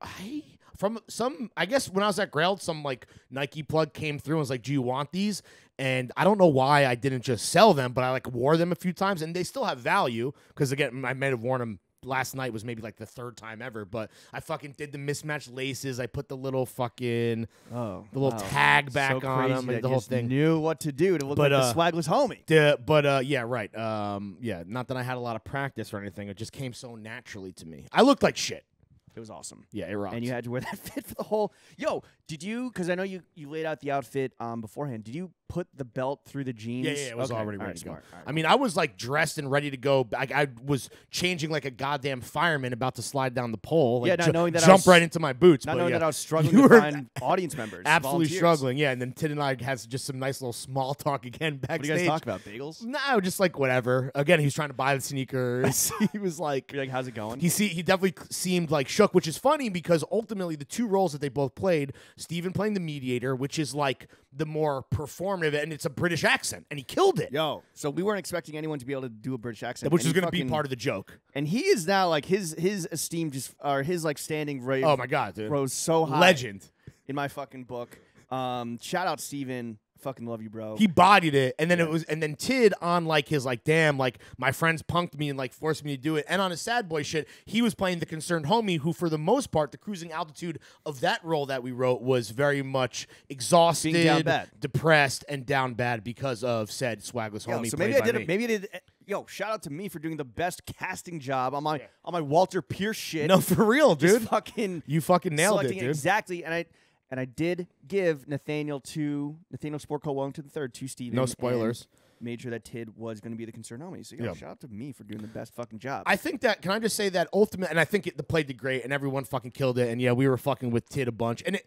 I guess when I was at Grailed, some like Nike plug came through and was like, do you want these? And I don't know why I didn't just sell them, but I like wore them a few times, and they still have value because, again, I might have worn them. Last night was maybe like the 3rd time ever, but I fucking did the mismatched laces. I put the little fucking tag back on them, and the whole thing. Knew what to do to look like the swagless homie. Yeah, right. Not that I had a lot of practice or anything. It just came so naturally to me. I looked like shit. It was awesome. Yeah, it rocked. And you had to wear that fit for the whole. Yo, did you? Because I know you laid out the outfit beforehand. Did you put the belt through the jeans? Yeah, it was already ready right, to go. smart. Right, I mean, I was like dressed and ready to go. I was changing like a goddamn fireman about to slide down the pole. Like, not knowing that jump right into my boots. Not but knowing yeah. that I was struggling You to were find audience members. absolutely volunteers. struggling. Yeah, and then Tid and I has just some nice little small talk again backstage. What do you guys talk about? Bagels? No, just like whatever. Again, he was trying to buy the sneakers. He was like, You're like, how's it going? he definitely seemed like shook, which is funny because ultimately the two roles that they both played, Steven playing the mediator, which is like the more performative, and it's a British accent, and he killed it. Yo, so we weren't expecting anyone to be able to do a British accent, Which and is he going to be fucking- part of the joke. And he is now like his esteem just or his like standing rate. Oh my god, dude! Rose so high. Legend. In my fucking book. Shout out Steven. Fucking love you, bro. He bodied it, and then it was, and then Tid on like his like, damn, like my friends punked me and like forced me to do it, and on his sad boy shit, he was playing the concerned homie, who for the most part, the cruising altitude of that role that we wrote was very much exhausted, Being down bad. depressed, and down bad because of said swagless Yo, homie. so played maybe I by did me. it. Maybe I did. Yo, shout out to me for doing the best casting job on my Walter Pierce shit. No, for real, Just dude. fucking You fucking nailed it, selecting dude. exactly, and I did give Nathaniel Sportco Wellington III to Steven. No spoilers. And made sure that Tid was going to be the concerned homie. So yo, shout out to me for doing the best fucking job. I think that, can I just say that ultimate, and I think the play did great, and everyone fucking killed it, and yeah, we were fucking with Tid a bunch. And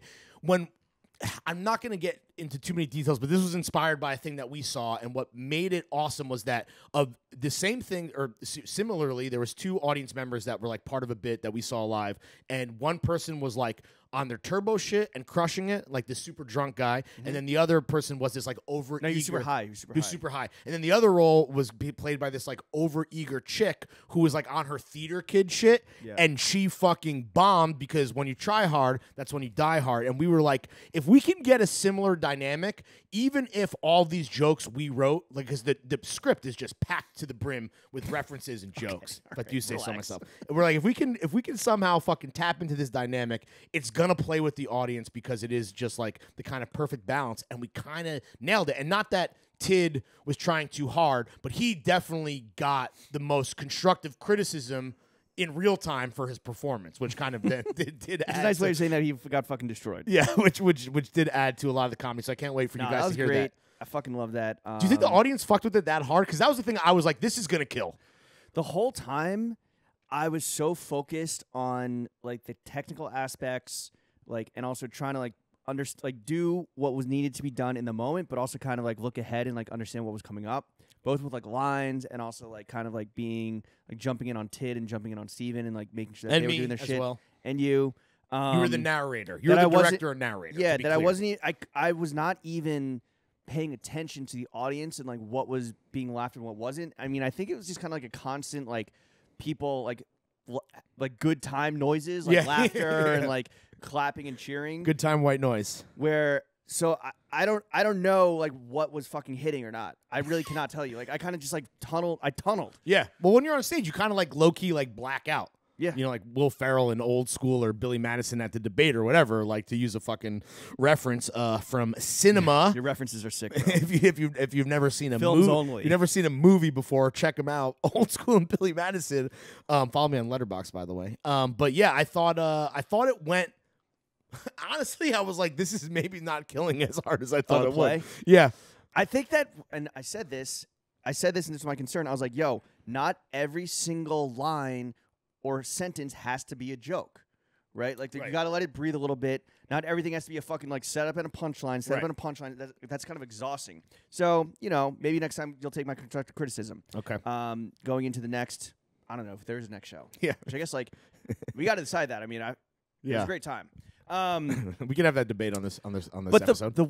I'm not going to get into too many details, but this was inspired by a thing that we saw, and what made it awesome was that of the same thing, or similarly, there was two audience members that were like part of a bit that we saw live, and one person was like on their turbo shit and crushing it, like this super drunk guy, and then the other person was this like over. No, he was super high. He was super high, and then the other role was played by this like over eager chick who was like on her theater kid shit, and she fucking bombed because when you try hard, that's when you die hard. And we were like, if we can get a similar dynamic, even if all these jokes we wrote, like, because the script is just packed to the brim with references and jokes. If I do say so myself. And we're like, if we can somehow fucking tap into this dynamic, it's gonna play with the audience because it is just like the kind of perfect balance, and we kind of nailed it. And not that Tid was trying too hard, but he definitely got the most constructive criticism in real time for his performance, which kind of did It's add a nice way to- of saying that he got fucking destroyed. yeah, which did add to a lot of the comedy. So I can't wait for you That guys was to hear great. that. I fucking love that. Do you think the audience fucked with it that hard? Because that was the thing I was like, this is gonna kill. The whole time, I was so focused on like the technical aspects, like, and also trying to like do what was needed to be done in the moment, but also kind of like look ahead and like understand what was coming up, both with like lines and also like kind of like being like jumping in on Tid and jumping in on Steven and like making sure that And they were me doing their as shit. well. And you. You were the narrator. You were that the I wasn't- director and narrator. Yeah, to be that I clear. wasn't. I was not even paying attention to the audience and like what was being laughed and what wasn't. I mean, I think it was just kind of like a constant like people like good time noises, like Yeah. laughter and like clapping and cheering. Good time, white noise. Where I don't know like what was fucking hitting or not. I really cannot tell you. Like I kind of just like tunneled. Yeah. Well, when you're on stage, you kind of like low key like black out. Yeah. You know, like Will Ferrell in Old School or Billy Madison at the debate or whatever, like to use a fucking reference from cinema. Your references are sick. Bro. if you've never seen a Films movie, only. you've never seen a movie before, check them out. Old School and Billy Madison. Follow me on Letterboxd, by the way. But yeah, I thought it went. Honestly, I was like, this is maybe not killing as hard as I thought the it play? would. Yeah. I think that, and I said this, and this is my concern. I was like, yo, not every single line or sentence has to be a joke, right? Like, you got to let it breathe a little bit. Not everything has to be a fucking, like, setup and a punchline, setup and a punchline. That's kind of exhausting. So, you know, maybe next time you'll take my constructive criticism. Okay. Going into the next, I don't know if there's a next show. Yeah. Which I guess, like, we got to decide that. I mean, it was a great time. We can have that debate on this But episode. the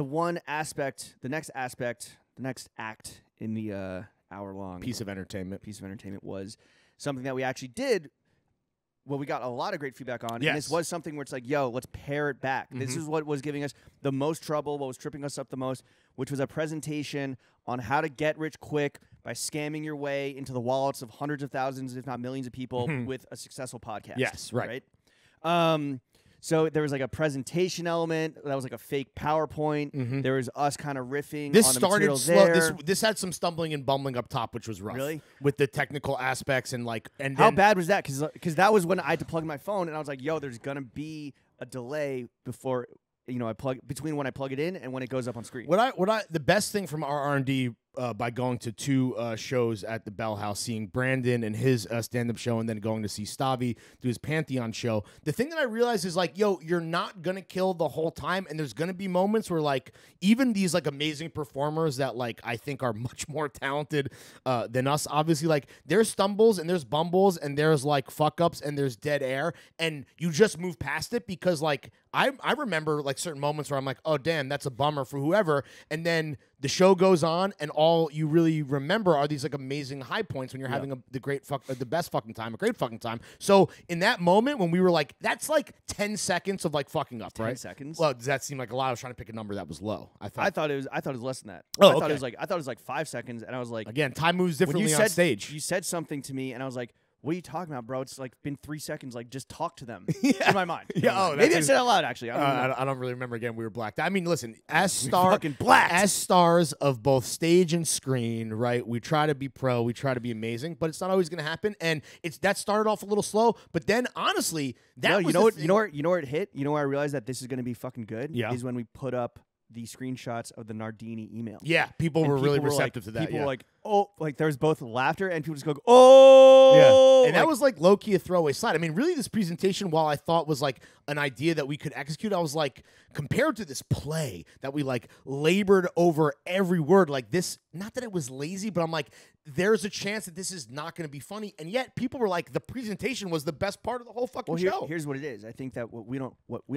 one aspect, the next act in the hour-long piece of entertainment was something that we actually did. Well, we got a lot of great feedback on. Yes. And this was something where it's like, yo, let's pare it back. This is what was giving us the most trouble, what was tripping us up the most, which was a presentation on how to get rich quick by scamming your way into the wallets of hundreds of thousands, if not millions of people with a successful podcast. Yes, right. So there was like a presentation element that was like a fake PowerPoint. Mm-hmm. There was us kind of riffing. This on the started material slow. there. This had some stumbling and bumbling up top, which was rough. Really? With the technical aspects and like and How then, bad was that? Because that was when I had to plug in my phone, and I was like, "Yo, there's gonna be a delay before I plug between when I plug it in and when it goes up on screen." The best thing from our R&D by going to 2 shows at the Bell House, seeing Brandon and his stand-up show, and then going to see Stavi do his Pantheon show. The thing that I realized is like, yo, you're not gonna kill the whole time, and there's gonna be moments where like even these like amazing performers that like I think are much more talented than us, obviously, like there's stumbles and there's bumbles and there's like fuck ups and there's dead air, and you just move past it because like I remember like certain moments where I'm like, oh damn, that's a bummer for whoever, and then the show goes on, and all you really remember are these like amazing high points when you're having the best fucking time, a great fucking time. So in that moment when we were like, that's like 10 seconds of like fucking up, 10 right? seconds. Well, does that seem like a lot? I was trying to pick a number that was low. I thought it was less than that. Oh, I thought okay. it was like 5 seconds, and I was like, again, time moves when differently on stage. You said something to me, and I was like, "What are you talking about, bro? It's like been 3 seconds. Like, just talk to them." Yeah. In my mind. Yeah. Maybe I said it out loud. Actually, I don't really remember. Again, we were blacked. I mean, listen, as fucking blacked. as stars of both stage and screen, right? We try to be pro, we try to be amazing, but it's not always going to happen. And that started off a little slow, but then honestly, that was you know where it hit. You know where I realized that this is going to be fucking good. Yeah. Is when we put up the screenshots of the Nardini email. Yeah, people were really receptive to that. People yeah. were like, oh, like there was both laughter and people just go, oh. Yeah. And that was like low-key a throwaway slide. I mean, really this presentation, while I thought was like an idea that we could execute, I was like, compared to this play that we like labored over every word, like this, not that it was lazy, but I'm like, there's a chance that this is not going to be funny. And yet people were like, the presentation was the best part of the whole fucking show. Here's what it is. I think that what we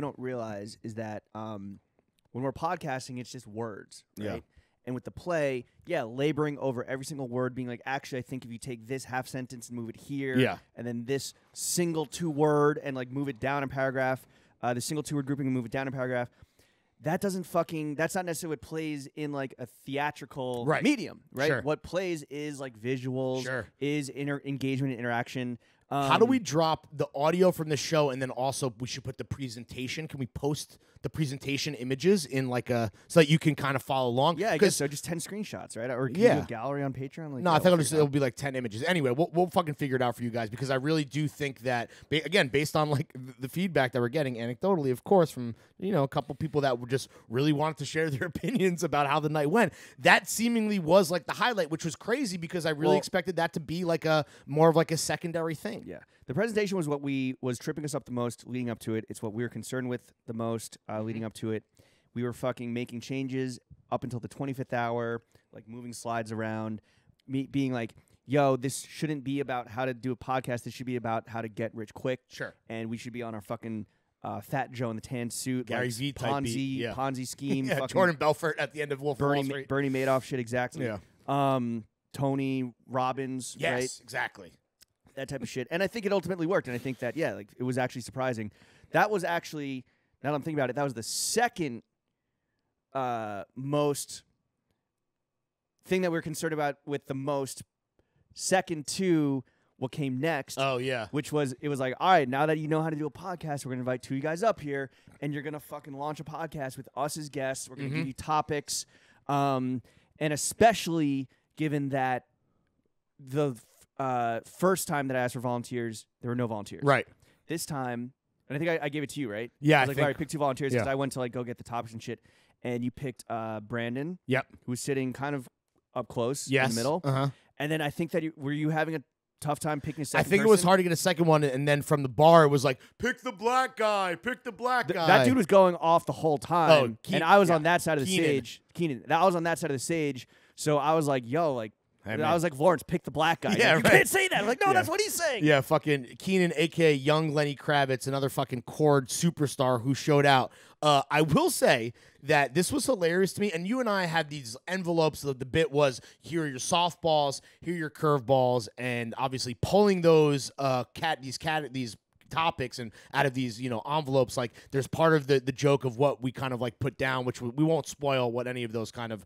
don't realize is that when we're podcasting, it's just words, right? Yeah. And with the play, laboring over every single word, being like, actually, I think if you take this half sentence and move it here, and then this single 2-word and like move it down in paragraph, the single 2-word grouping and move it down in paragraph, that's not necessarily what plays in like a theatrical medium, right? Sure. What plays is like visuals, is engagement and interaction. How do we drop the audio from the show, and then also we should put the presentation? Can we post the presentation images in like a so that you can kind of follow along? Yeah, I guess so. Just 10 screenshots, right? Or can you do a gallery on Patreon? Like, no, I think it'll be like 10 images. Anyway, we'll fucking figure it out for you guys, because I really do think that again, based on like the feedback that we're getting anecdotally, of course, from a couple people that would just really wanted to share their opinions about how the night went, that seemingly was like the highlight, which was crazy because I really expected that to be like a more of like a secondary thing. Yeah. The presentation was what was tripping us up the most leading up to it. It's what we were concerned with the most leading up to it. We were fucking making changes up until the 25th hour, like moving slides around, being like, yo, this shouldn't be about how to do a podcast. This should be about how to get rich quick. Sure. And we should be on our fucking Fat Joe in the tan suit. Gary like V type beat. Ponzi scheme. Yeah, Jordan Belfort at the end of Wolf of Wall Street. Bernie Madoff shit, exactly. Yeah. Tony Robbins, yes, right? Exactly. That type of shit. And I think it ultimately worked. And I think that, like it was actually surprising. That was actually, now that I'm thinking about it, that was the second most thing that we were concerned about with the most, second to what came next. Oh, yeah. Which was, it was like, all right, now that you know how to do a podcast, we're going to invite 2 of you guys up here, and you're going to fucking launch a podcast with us as guests. We're going to give you topics. And especially given that the first time that I asked for volunteers, there were no volunteers. Right. This time, and I think I gave it to you, right? Yeah, I was like, all right, pick 2 volunteers, because I went to like go get the topics and shit, and you picked Brandon. Yep. Who was sitting kind of up close in Yes. the middle. Uh-huh. And then I think that were you having a tough time picking a second I think it was hard to get a second one, and then from the bar, it was like, pick the black guy, pick the black guy. That dude was going off the whole time, and I was on that side of the Keenan. stage. Keenan. I was on that side of the stage, so I was like, yo, like, I was like, Lawrence, pick the black guy. Yeah, you can't say that. I'm like, no, that's what he's saying. Yeah, fucking Keenan, a.k.a. young Lenny Kravitz, another fucking chord superstar who showed out. I will say that this was hilarious to me, and you and I had these envelopes. The bit was, here are your softballs, here are your curveballs, and obviously pulling those these topics and out of these, you know, envelopes, like there's part of the joke of what we kind of like put down, which we won't spoil what any of those kind of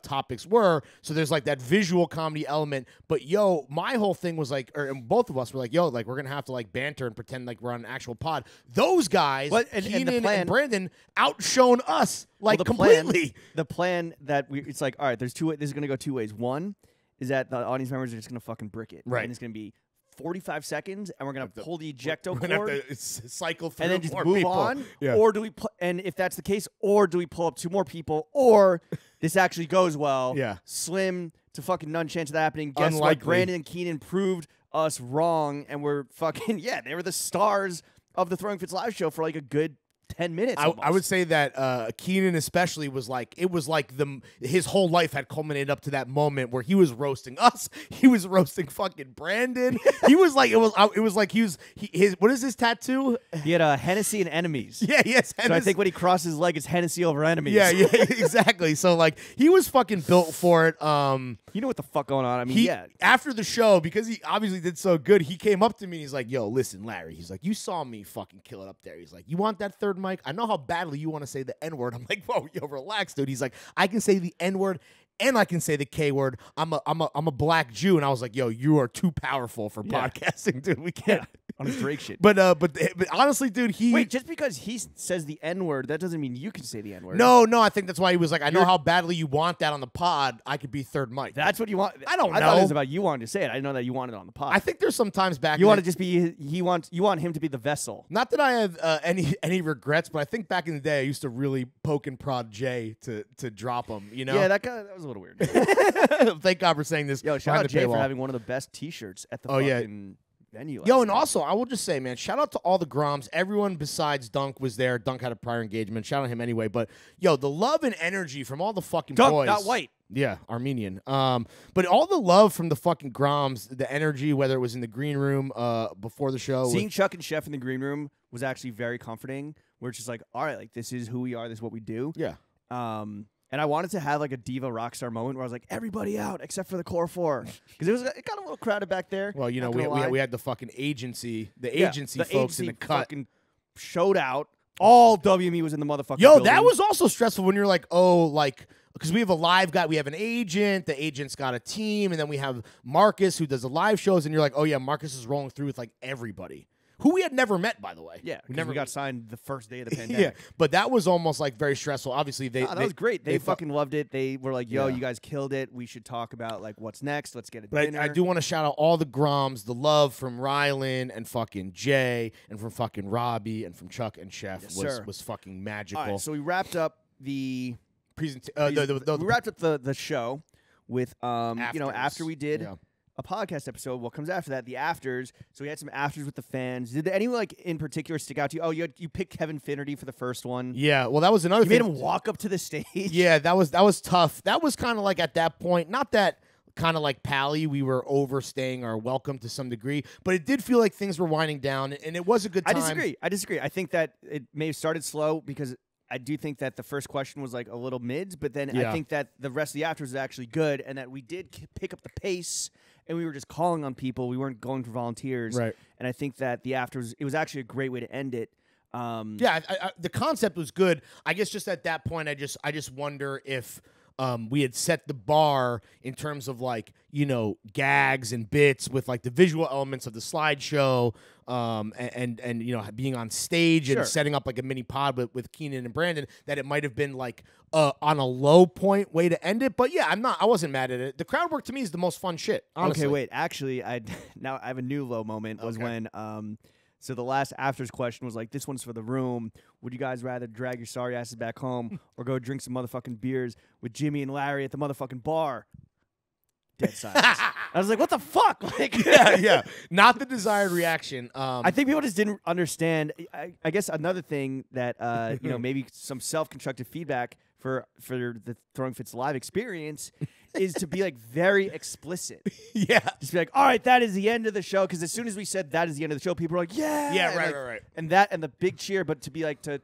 topics were. So there's like that visual comedy element. But yo, my whole thing was like, and both of us were like, yo, like we're gonna have to like banter and pretend like we're on an actual pod. Those guys, Keenan and Brandon, outshone us like completely. The plan that it's like, all right, there's two. This is gonna go two ways. One is that the audience members are just gonna fucking brick it, right? And it's gonna be 45 seconds, and we're gonna pull the ejecto cord, have to cycle through, and then just move people. on. Yeah. Or do we? And if that's the case, or do we pull up 2 more people? Or this actually goes well. Yeah. Slim to fucking none chance of that happening. Guess Unlikely. what? Brandon and Keenan proved us wrong, and we're fucking they were the stars of the Throwing Fits live show for like a good 10 minutes. I would say that Keenan especially was like, it was like his whole life had culminated up to that moment where he was roasting us. He was roasting fucking Brandon. He was like, it was like his what is his tattoo? He had a Hennessy and enemies. Yeah, yes. So I think when he crosses his leg, it's Hennessy over enemies. Yeah, exactly. So like he was fucking built for it. You know what the fuck going on? I mean, after the show, because he obviously did so good, he came up to me and he's like, yo, listen, Larry. He's like, you saw me fucking kill it up there. He's like, you want that third mic? I know how badly you want to say the N-word. I'm like, whoa, yo, relax, dude. He's like, I can say the N-word and I can say the K word. I'm a black Jew. And I was like, yo, you are too powerful for podcasting, dude. We can't. On his Drake shit. But honestly, dude, Wait, just because he says the N-word, that doesn't mean you can say the N-word. No, I think that's why he was like, I know how badly you want that on the pod. I could be third mic. That's what you want. I don't know. I thought it was about you wanting to say it. I didn't know that you wanted it on the pod. I think there's some times back. You want to just be. You want him to be the vessel. Not that I have any regrets, but I think back in the day I used to really poke and prod Jay to drop him. You know? Yeah, that was a little weird. Thank God for saying this. Yo, shout out Jay for having one of the best T-shirts at the fucking venue. Yo, and also I will just say, man, shout out to all the Groms. Everyone besides Dunk was there. Dunk had a prior engagement. Shout out him anyway. But yo, the love and energy from all the fucking Dunk, boys. not white. Yeah, Armenian. But all the love from the fucking Groms, the energy, whether it was in the green room before the show. Seeing Chuck and Chef in the green room was actually very comforting. We're just like, all right, like this is who we are. This is what we do. Yeah. And I wanted to have like a diva rock star moment where I was like, everybody out except for the core 4, because it got a little crowded back there. Well, you know, we had the fucking agency, folks in the cut fucking showed out. All WME was in the motherfucking Yo, building. that was also stressful when you're like, oh, like, because we have a live guy, we have an agent, the agent's got a team, and then we have Marcus who does the live shows, and you're like, oh yeah, Marcus is rolling through with like everybody. Who we had never met, by the way. Yeah, we got signed the first day of the pandemic. Yeah, but that was almost like very stressful. Obviously, that was great. They fucking loved it. They were like, "Yo, you guys killed it. We should talk about like what's next. Let's get a dinner." I do want to shout out all the Groms, the love from Rylan and fucking Jay, and from fucking Robbie, and from Chuck and Chef was fucking magical. All right, so we wrapped up the presentation. We wrapped up the show with after we did. A podcast episode. What comes after that? The afters. So we had some afters with the fans. Did anyone like in particular stick out to you? Oh, you picked Kevin Finnerty for the first one. Yeah. Well, that was another thing. You made him walk up to the stage. Yeah, that was tough. That was kind of like at that point, not that kind of like Pally, we were overstaying our welcome to some degree, but it did feel like things were winding down, and it was a good time. I disagree. I think that it may have started slow because I do think that the first question was like a little mids, but then I think that the rest of the afters was actually good, and that we did pick up the pace. And we were just calling on people. We weren't going for volunteers. Right. And I think that the afters, it was actually a great way to end it. The concept was good. I guess just at that point, I just wonder if we had set the bar in terms of like, you know, gags and bits with like the visual elements of the slideshow, and you know, being on stage and setting up like a mini pod with Keenan and Brandon, that it might have been like on a low point way to end it. But yeah, I wasn't mad at it. The crowd work to me is the most fun shit, honestly. Okay, wait. Actually, now I have a new low moment was when so the last afters question was like, this one's for the room. Would you guys rather drag your sorry asses back home or go drink some motherfucking beers with Jimmy and Larry at the motherfucking bar? Dead silence. I was like, what the fuck? Like, yeah. Not the desired reaction. I think people just didn't understand. I guess another thing that, maybe some self-constructive feedback for the Throwing Fits Live experience is to be like very explicit. Yeah. Just be like, all right, that is the end of the show. Because as soon as we said that is the end of the show, people were like, yeah. Yeah, and right, like, right. And that and the big cheer, but to be like to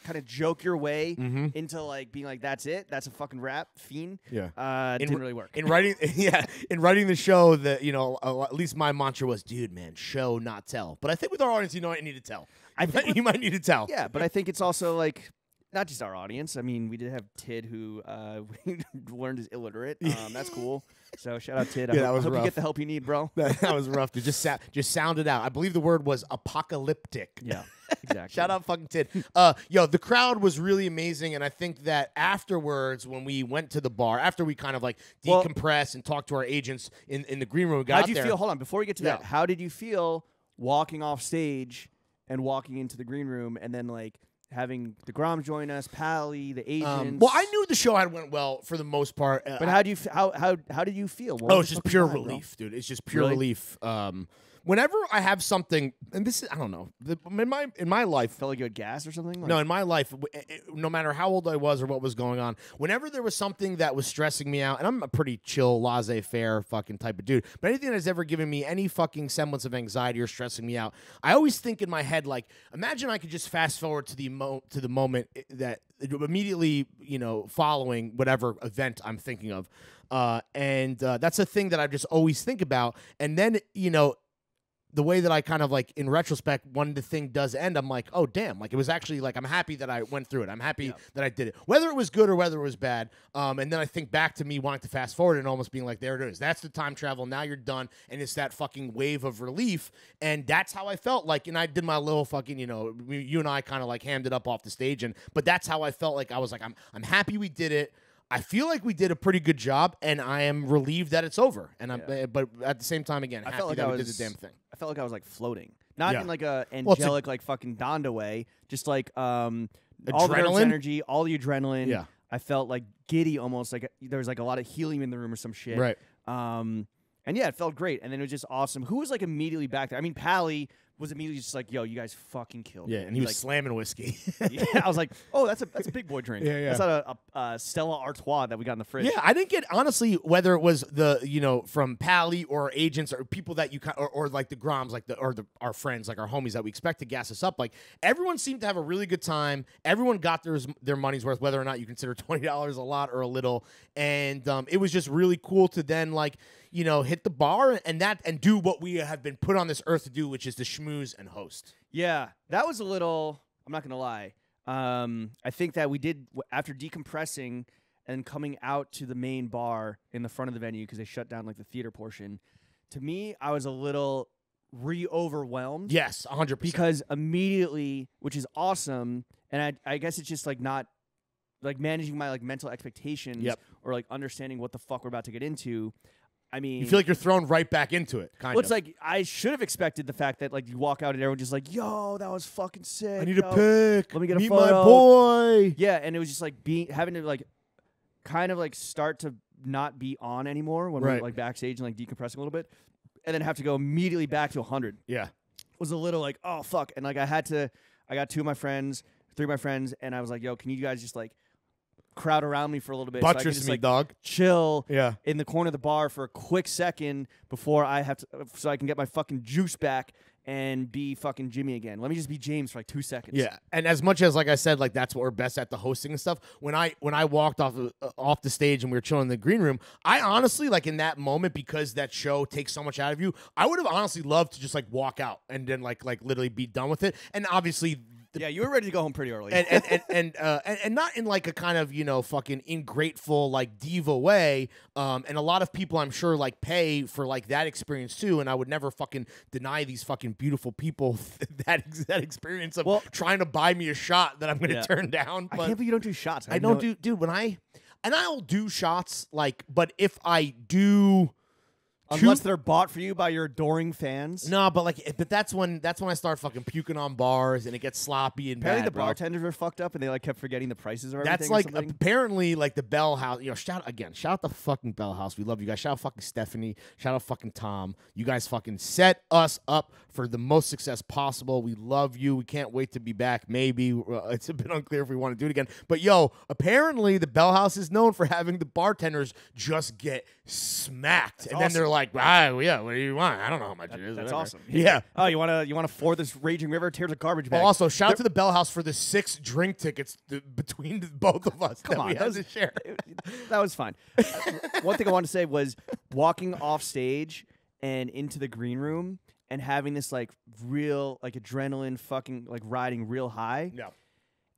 kind of joke your way into like being like, that's it. That's a fucking rap fiend. Yeah. Didn't really work. In writing the show, that at least my mantra was, dude, man, show not tell. But I think with our audience, you need to tell. I think you might need to tell. Yeah, but I think it's also like not just our audience. I mean, we did have Tid who we learned is illiterate. That's cool. So shout out Tid. Yeah, I hope rough. you get the help you need, bro. That was rough. To just sound it out. I believe the word was apocalyptic. Yeah, exactly. Shout out fucking Tid. The crowd was really amazing, and I think that afterwards, when we went to the bar, after we kind of like decompress and talked to our agents in the green room, How'd you feel? Hold on, before we get to that, how did you feel walking off stage and walking into the green room, and then like having the Grom join us, Pally, the agents? Well, I knew the show had went well for the most part. But how did you feel? It's just pure relief, dude. It's just pure relief. Whenever I have something, and this is, I don't know, in my life, felt like you had gas or something. No, in my life, no matter how old I was or what was going on, whenever there was something that was stressing me out, and I'm a pretty chill, laissez-faire fucking type of dude, but anything that's ever given me any fucking semblance of anxiety or stressing me out, I always think in my head, like, imagine I could just fast forward to the moment that immediately, following whatever event I'm thinking of, and that's a thing that I just always think about, and then the way that I kind of like in retrospect, when the thing does end, I'm like, oh damn, like it was actually like I'm happy that I went through it. I'm happy that I did it, whether it was good or whether it was bad. And then I think back to me wanting to fast forward and almost being like, there it is. That's the time travel. Now you're done, and it's that fucking wave of relief. And that's how I felt like. And I did my little fucking, you and I kind of like hammed it up off the stage, but that's how I felt like. I was like, I'm happy we did it. I feel like we did a pretty good job, and I am relieved that it's over. And but at the same time, again, I happy felt like that we did the damn thing. I felt like I was like floating, not in like a angelic like fucking Donda way, just like all the energy, all the adrenaline. Yeah, I felt like giddy, almost like there was like a lot of helium in the room or some shit. Right. And yeah, it felt great, and then it was just awesome. Who was like immediately back there? I mean, Pally was immediately just like, yo, you guys fucking killed it. Yeah, and he was like, slamming whiskey. Yeah, I was like, oh, that's a big boy drink. Yeah. That's not a Stella Artois that we got in the fridge. Yeah, I didn't get, honestly, whether it was the, from Pally or agents or people that you, or like the Groms, like our friends, like our homies that we expect to gas us up, like everyone seemed to have a really good time. Everyone got their money's worth, whether or not you consider $20 a lot or a little. And it was just really cool to then like, hit the bar and do what we have been put on this earth to do, which is to schmooze and host. Yeah, that was a little, I'm not going to lie. I think that we did, after decompressing and coming out to the main bar in the front of the venue, because they shut down like the theater portion, to me, I was a little overwhelmed. Yes, 100%. Because immediately, which is awesome, and I guess it's just like not, like managing my like mental expectations or like understanding what the fuck we're about to get into. I mean, you feel like you're thrown right back into it, kind of. It's like I should have expected the fact that like you walk out and everyone's just like, "Yo, that was fucking sick. I need a pic. Let me get Meet a photo." my boy. Yeah, and it was just like having to like kind of like start to not be on anymore when we were like backstage and like decompressing a little bit, and then have to go immediately back to 100. Yeah, was a little like, oh fuck, and like I got 3 of my friends, and I was like, "Yo, can you guys just like crowd around me for a little bit, buttress so I can just, me, like, dog, chill in the corner of the bar for a quick second before I have to, so I can get my fucking juice back and be fucking Jimmy again. Let me just be James for like 2 seconds." Yeah, and as much as like I said, like that's what we're best at, the hosting and stuff. When I walked off the stage and we were chilling in the green room, I honestly like in that moment, because that show takes so much out of you, I would have honestly loved to just like walk out and then like literally be done with it. And obviously. Yeah, you were ready to go home pretty early, and not in like a kind of fucking ingrateful like diva way. And a lot of people I'm sure like pay for like that experience too. And I would never fucking deny these fucking beautiful people that experience of trying to buy me a shot that I'm gonna turn down. But I can't believe you don't do shots. I don't do, dude. I'll do shots like, but if I do. Unless they're bought for you by your adoring fans. No, but that's when I start fucking puking on bars and it gets sloppy and Apparently bad, the bartenders were fucked up and they like kept forgetting the prices of everything. That's or like something. apparently like the Bell House. Shout out the fucking Bell House. We love you guys. Shout out fucking Stephanie. Shout out fucking Tom. You guys fucking set us up for the most success possible. We love you. We can't wait to be back. Maybe it's a bit unclear if we want to do it again. But apparently the Bell House is known for having the bartenders just get smacked, and then they're like, yeah, what do you want? I don't know how much it is. That's whatever. awesome. Yeah. Oh, you want to ford this raging river? Here's a garbage bag. Well, also shout out to the Bell House for the 6 drink tickets between both of us that we had to share. That was fine. One thing I wanted to say was walking off stage and into the green room and having this like real like adrenaline fucking like riding real high. Yeah.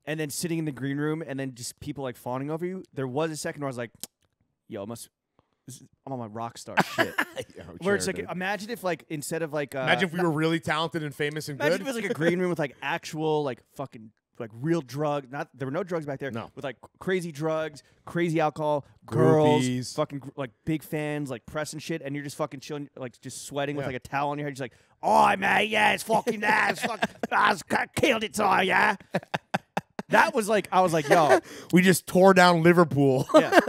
And then sitting in the green room and then just people like fawning over you. There was a second where I was like, yo, I'm on my rock star shit. Where it's like, imagine if like instead of like imagine if we were really talented and famous and imagine good. if it was like a green room with like actual like fucking like real drugs. There were no drugs back there. No. With like crazy drugs, crazy alcohol, girls, Groupies. fucking like big fans, like pressing shit, and you're just fucking chilling, like just sweating with like a towel on your head, just like, oh man, yeah, it's fucking that, I killed it, so yeah. That was like, I was like, yo, we just tore down Liverpool. yeah.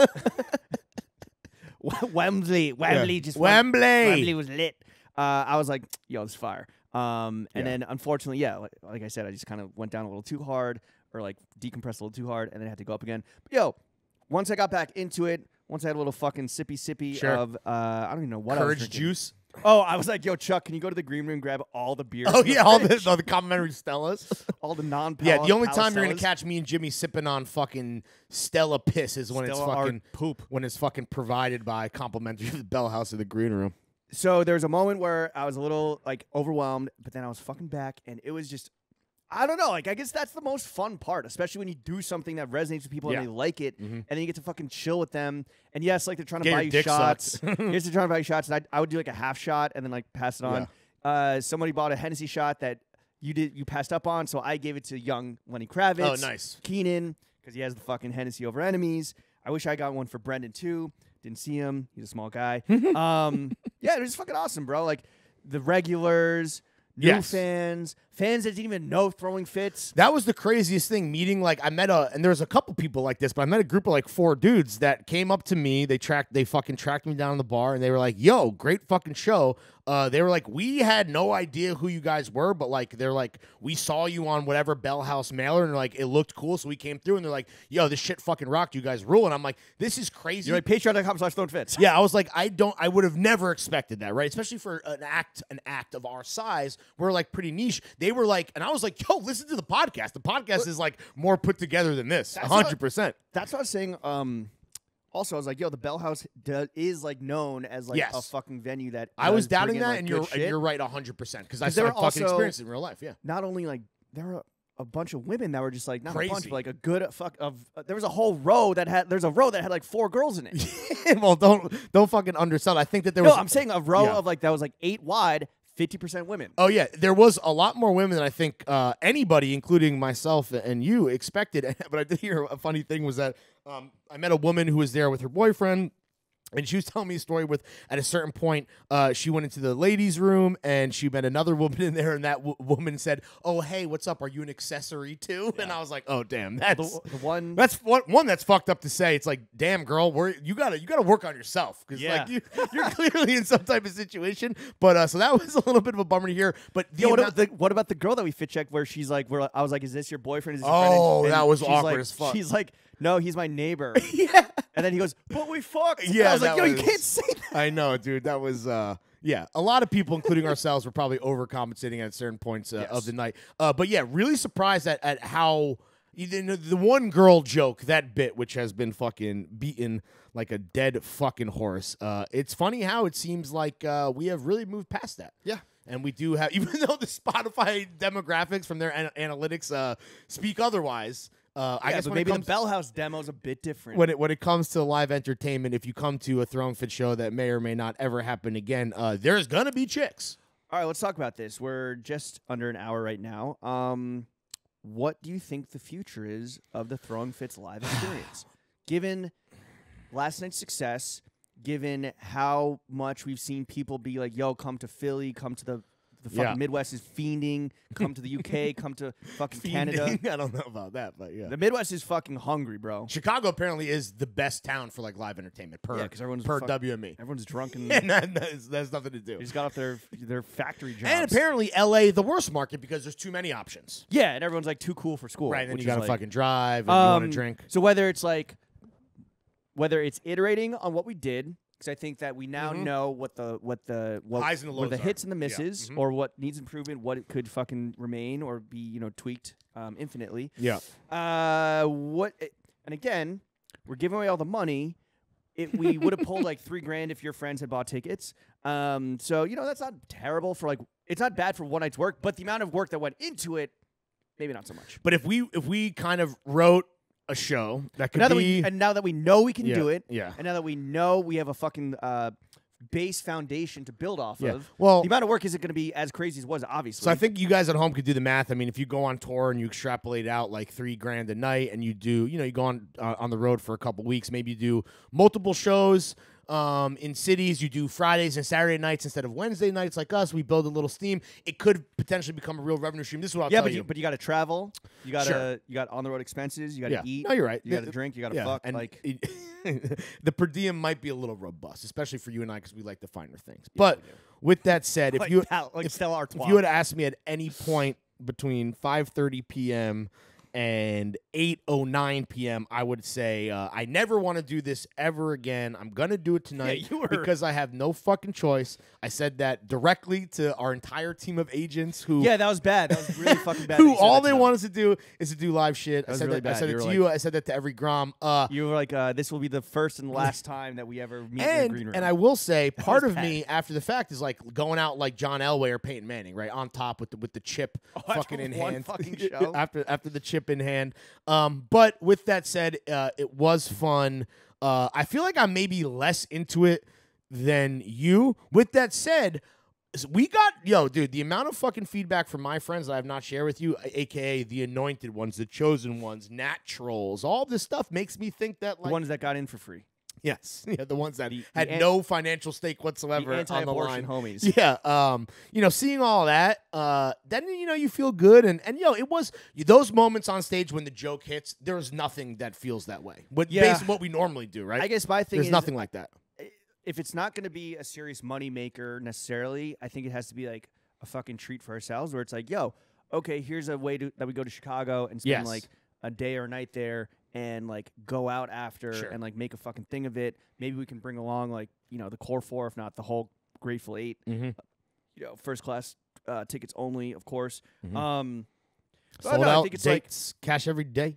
Wembley was lit. I was like, yo, it's fire. And then unfortunately, like I said, I just kind of went down a little too hard or like decompressed a little too hard and then had to go up again. But yo, once I got back into it, once I had a little fucking sippy of, I don't even know what I was Courage drinking. juice. Oh, I was like, yo, Chuck, can you go to the green room and grab all the beers? Oh, yeah, all the complimentary Stellas. all the non-pal. Yeah, the only time you're going Palistellas. to catch me and Jimmy sipping on fucking Stella piss is when Stella it's fucking Art poop. When it's fucking provided by complimentary of the Bell House of the green room. So there was a moment where I was a little like overwhelmed, but then I was fucking back, and it was just, I don't know. Like I guess that's the most fun part, especially when you do something that resonates with people and they like it, and then you get to fucking chill with them. And yes, like they're trying to buy you shots. Yes, they're trying to buy you shots, and I would do like a half shot and then like pass it on. Somebody bought a Hennessy shot that you passed up on, so I gave it to young Lenny Kravitz. Oh, nice. Keenan, because he has the fucking Hennessy over enemies. I wish I got one for Brendan too. Didn't see him. He's a small guy. Yeah, it was fucking awesome, bro. Like the regulars, new fans that didn't even know Throwing Fits. That was the craziest thing. Meeting and there was a couple people like this, but I met a group of like 4 dudes that came up to me. They fucking tracked me down in the bar, and they were like, "Yo, great fucking show." They were like, "We had no idea who you guys were, but like they're like, we saw you on whatever Bell House mailer, and like it looked cool, so we came through." And they're like, "Yo, this shit fucking rocked. You guys rule." And I'm like, "This is crazy." You're like patreon.com/throwingfits. Yeah, I was like, I would have never expected that, right? Especially for an act of our size, we're like pretty niche. They were like, and I was like, yo, listen to the podcast. The podcast is like more put together than this, 100%. That's what I was saying. Also, I was like, yo, the Bell House is like known as like a fucking venue that I was doubting bring in, that, like, and good you're shit. right 100% because I there fucking also- experienced it in real life. Yeah, Not only like there were a bunch of women that were just like not Crazy. a bunch, but like a good there was a whole row that had like 4 girls in it. well, don't fucking undersell. I think that there was. No, I'm saying a row of like that was like 8 wide, 50% women. Oh yeah, there was a lot more women than I think anybody, including myself and you, expected. But I did hear a funny thing was that I met a woman who was there with her boyfriend. And she was telling me a story with, at a certain point, she went into the ladies' room and she met another woman in there, and that woman said, "Oh, hey, what's up? Are you an accessory too?" Yeah. And I was like, "Oh, damn, that's one that's fucked up to say." It's like, "Damn, girl, you gotta work on yourself because like you're clearly in some type of situation." But so that was a little bit of a bummer to hear. But what about the girl that we fit checked where she's like, I was like, "Is this your boyfriend?" Is this your friend? And that was she's awkward like, as fuck. She's like, "No, he's my neighbor." Yeah. And then he goes, "But we fucked." Yeah, I was like, "Yo, you can't say that." I know, dude. That was yeah. A lot of people, including ourselves, were probably overcompensating at certain points of the night. But yeah, really surprised at how the one girl joke, that bit, which has been fucking beaten like a dead fucking horse. It's funny how it seems like we have really moved past that. Yeah. And we do have, even though the Spotify demographics from their analytics speak otherwise. I guess maybe the Bell House demo is a bit different. When it comes to live entertainment, if you come to a Throwing Fit show that may or may not ever happen again, there's gonna be chicks. All right, let's talk about this. We're just under an hour right now. What do you think the future is of the Throwing Fits live experience? Given last night's success, given how much we've seen people be like, yo, come to Philly, come to the fucking Midwest is fiending, come to the UK, come to fucking Canada. I don't know about that, but yeah. The Midwest is fucking hungry, bro. Chicago apparently is the best town for like live entertainment per WME. Everyone's drunk and that's nothing to do. they just got off their factory jobs. And apparently LA the worst market because there's too many options. Yeah, and everyone's like too cool for school. Right, and which you gotta is fucking drive and you want to drink. So whether it's iterating on what we did, because I think that we now know what the highs and the lows the hits and the Yeah. misses, or what needs improvement, what it could fucking remain or be tweaked infinitely. Yeah. And again, we're giving away all the money. We would have pulled like $3,000 if your friends had bought tickets. So that's not terrible for it's not bad for one night's work, but the amount of work that went into it, maybe not so much. But if we kind of wrote a show that could now be now that we know we can do it, yeah. and now that we know we have a fucking base foundation to build off of, well, the amount of work isn't going to be as crazy as it was, obviously. So I think you guys at home could do the math. I mean, if you go on tour and you extrapolate out like $3,000 a night, and you do, you go on the road for a couple weeks, maybe you do multiple shows. In cities, you do Fridays and Saturday nights instead of Wednesday nights like us. We build a little steam. It could potentially become a real revenue stream. This is what I'll tell you. But you got to travel. You got you got on the road expenses. You got to eat. No, you're right. You got to drink. You got to fuck. And like the per diem might be a little robust, especially for you and I because we like the finer things. But with that said, if you had asked me at any point between 5:30 p.m. and 8:09 p.m., I would say I never want to do this ever again. I'm going to do it tonight because I have no fucking choice. I said that directly to our entire team of agents who... Yeah, that was bad. That was really fucking bad. Who all they want us to do is to do live shit. I said really bad. I said it to you. I said that to every Grom. You were like, this will be the first and last time that we ever meet in the green room. And I will say, part of me, after the fact, is like going out like John Elway or Peyton Manning, right? On top with the chip fucking in hand. Fucking show. after the chip in hand. But with that said, it was fun. I feel like I'm maybe less into it than you. With that said, we got, dude, the amount of fucking feedback from my friends that I have not shared with you, a.k.a. the anointed ones, the chosen ones, naturals, all this stuff makes me think that, like... The ones that got in for free. Yes, the ones that had no financial stake whatsoever the on the line. Homies. Yeah, seeing all that, then you feel good, and it was those moments on stage when the joke hits. There's nothing that feels that way. Based on what we normally do, right? I guess my thing there's is nothing like that. If it's not going to be a serious money maker necessarily, I think it has to be like a fucking treat for ourselves, where it's like, okay, here's a way that we go to Chicago and spend like a day or a night there. And like go out after and like make a fucking thing of it. Maybe we can bring along like the core four, if not the whole Grateful Eight. First class tickets only, of course. Sold out dates, cash every day.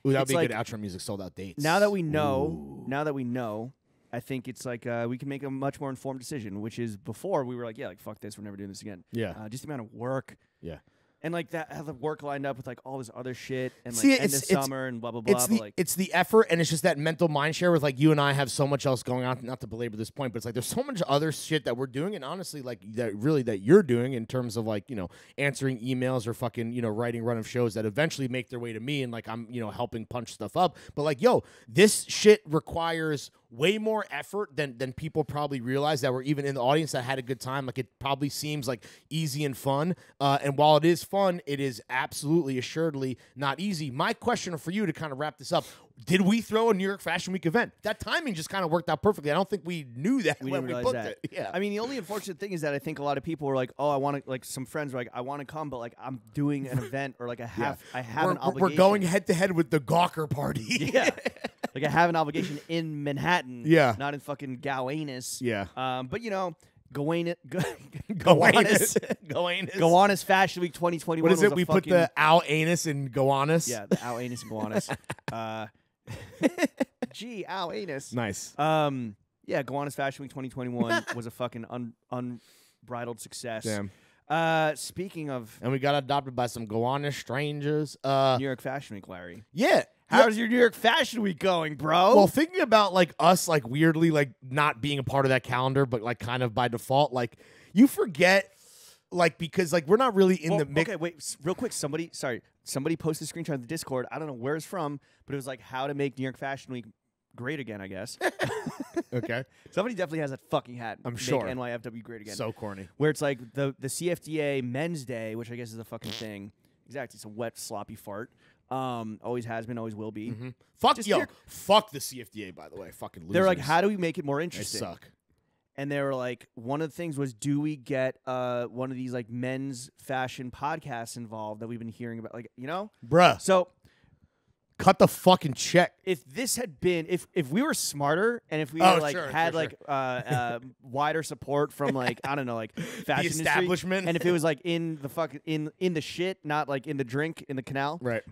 Ooh, that would be good outro music. Sold out dates. Now that we know, I think it's like we can make a much more informed decision. Which is before we were like, fuck this, we're never doing this again. Yeah, just the amount of work. Yeah. And like that, how the work lined up with like all this other shit, and like end of summer and blah blah blah. It's the effort, and it's just that mental mind share with like you and I have so much else going on. Not to belabor this point, but it's like there's so much other shit that we're doing, and honestly, like that you're doing in terms of like answering emails or fucking writing run of shows that eventually make their way to me, and like I'm helping punch stuff up. But like this shit requires way more effort than people probably realize that were even in the audience that had a good time. Like it probably seems like easy and fun, and while it is fun, it is absolutely assuredly not easy. My question for you to kind of wrap this up: did we throw a New York Fashion Week event? That timing just kind of worked out perfectly. I don't think we knew that when we booked it. Yeah, I mean, the only unfortunate thing is that I think a lot of people were like, "Oh, I want to." Like some friends were like, "I want to come, but like I'm doing an event or like I have an obligation." We're going head to head with the Gawker party. Yeah. Like I have an obligation in Manhattan, not in fucking Gowanus. Yeah. But Gowanus Fashion Week 2021. What is it? We put the ow anus in Gowanus. Yeah, the ow anus and Gowanus. Gee, ow anus. Nice. Yeah, Gowanus Fashion Week 2021 was a fucking unbridled success. Damn. Speaking of, and we got adopted by some Gowanus strangers. New York Fashion Week, Larry. Yeah. How's your New York Fashion Week going, bro? Well, thinking about like us, like weirdly, like not being a part of that calendar, but like kind of by default, like you forget, like because like we're not really in the mix. Okay, wait, real quick. Somebody posted a screenshot of the Discord. I don't know where it's from, but it was like how to make New York Fashion Week great again, I guess. Okay. Somebody definitely has that fucking hat. I'm Make sure. NYFW great again. So corny. Where it's like the CFDA Men's Day, which I guess is a fucking thing. Exactly. It's a wet, sloppy fart. Always has been, always will be. Mm-hmm. Fuck fuck the CFDA, by the way. Fucking losers. They're like, how do we make it more They interesting? suck. And they were like, one of the things was, do we get one of these like men's fashion podcasts involved that we've been hearing about? Like, you know? Bruh. So Cut the fucking check. if this had been, if we were smarter and if we had wider support from like, I don't know, like fashion industry, establishment. and if it was like in the fucking in the shit, not like in the drink in the canal, Right.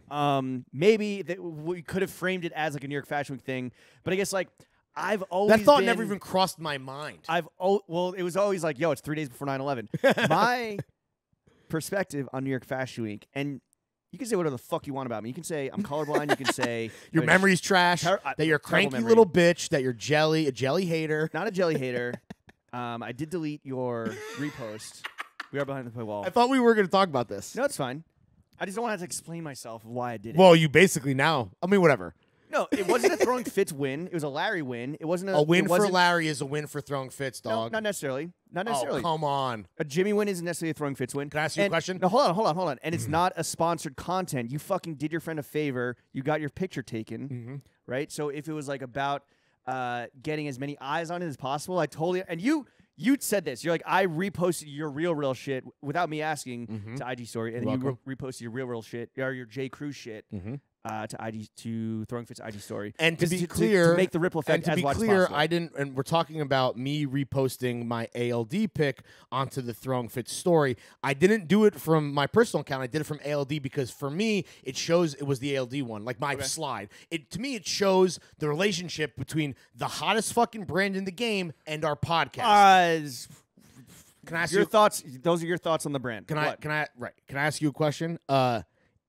maybe we could have framed it as like a New York Fashion Week thing. But I guess like I've always That thought never even crossed my mind. Well, it was always like, yo, it's 3 days before 9/11. My perspective on New York Fashion Week, and you can say whatever the fuck you want about me. You can say I'm colorblind. You can say Your memory's trash. That you're a cranky memory. little bitch. That you're a jelly hater. Not a jelly hater. I did delete your repost. We are behind the paywall. I thought we were going to talk about this. No, it's fine. I just don't want to have to explain myself of why I did it. Well, you basically now. I mean, whatever. No, it wasn't a throwing fits win. It was a Larry win. It wasn't A win for Larry is a win for throwing fits, No, dog. not necessarily. Not necessarily. Oh, come on. A Jimmy win isn't necessarily a throwing fits win. Can I ask you a question? No, hold on. And it's not a sponsored content. You fucking did your friend a favor. You got your picture taken, right? So if it was like about getting as many eyes on it as possible, I totally. And you said this. You're like, I reposted your real shit without me asking to IG story, and then you reposted your real shit or your J Crew shit. To Throwing Fits IG story, And to be clear, to make the ripple effect as wide as possible. I didn't. And we're talking about me reposting my ALD pick onto the Throwing Fits story. I didn't do it from my personal account. I did it from ALD because for me, it shows it was the ALD one, like my slide. To me, it shows the relationship between the hottest fucking brand in the game and our podcast. Can I ask your you thoughts? Those are your thoughts on the brand. Can I ask you a question?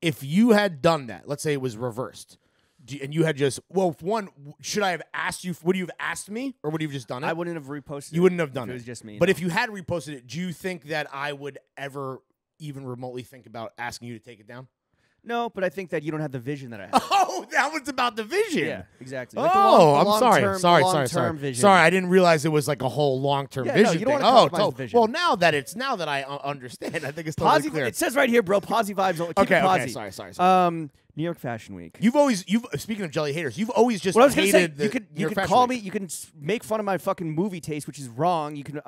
If you had done that, let's say it was reversed, and you had just should I have asked you? Would you have asked me, or would you have just done it? I wouldn't have reposted. You wouldn't have done it. It was just me. But if you had reposted it, do you think that I would ever even remotely think about asking you to take it down? No, but I think that you don't have the vision that I have. Oh, that was about the vision. Yeah, exactly. Like I'm sorry. Vision. Sorry, I didn't realize it was like a whole long-term vision. No, you don't thing. want to compromise vision. Well, now that I understand, I think it's totally clear. It says right here, bro. Posy vibes. Okay. Sorry. New York Fashion Week. You've speaking of jelly haters, you've always just hated you can call me. You can make fun of my fucking movie taste, which is wrong. You can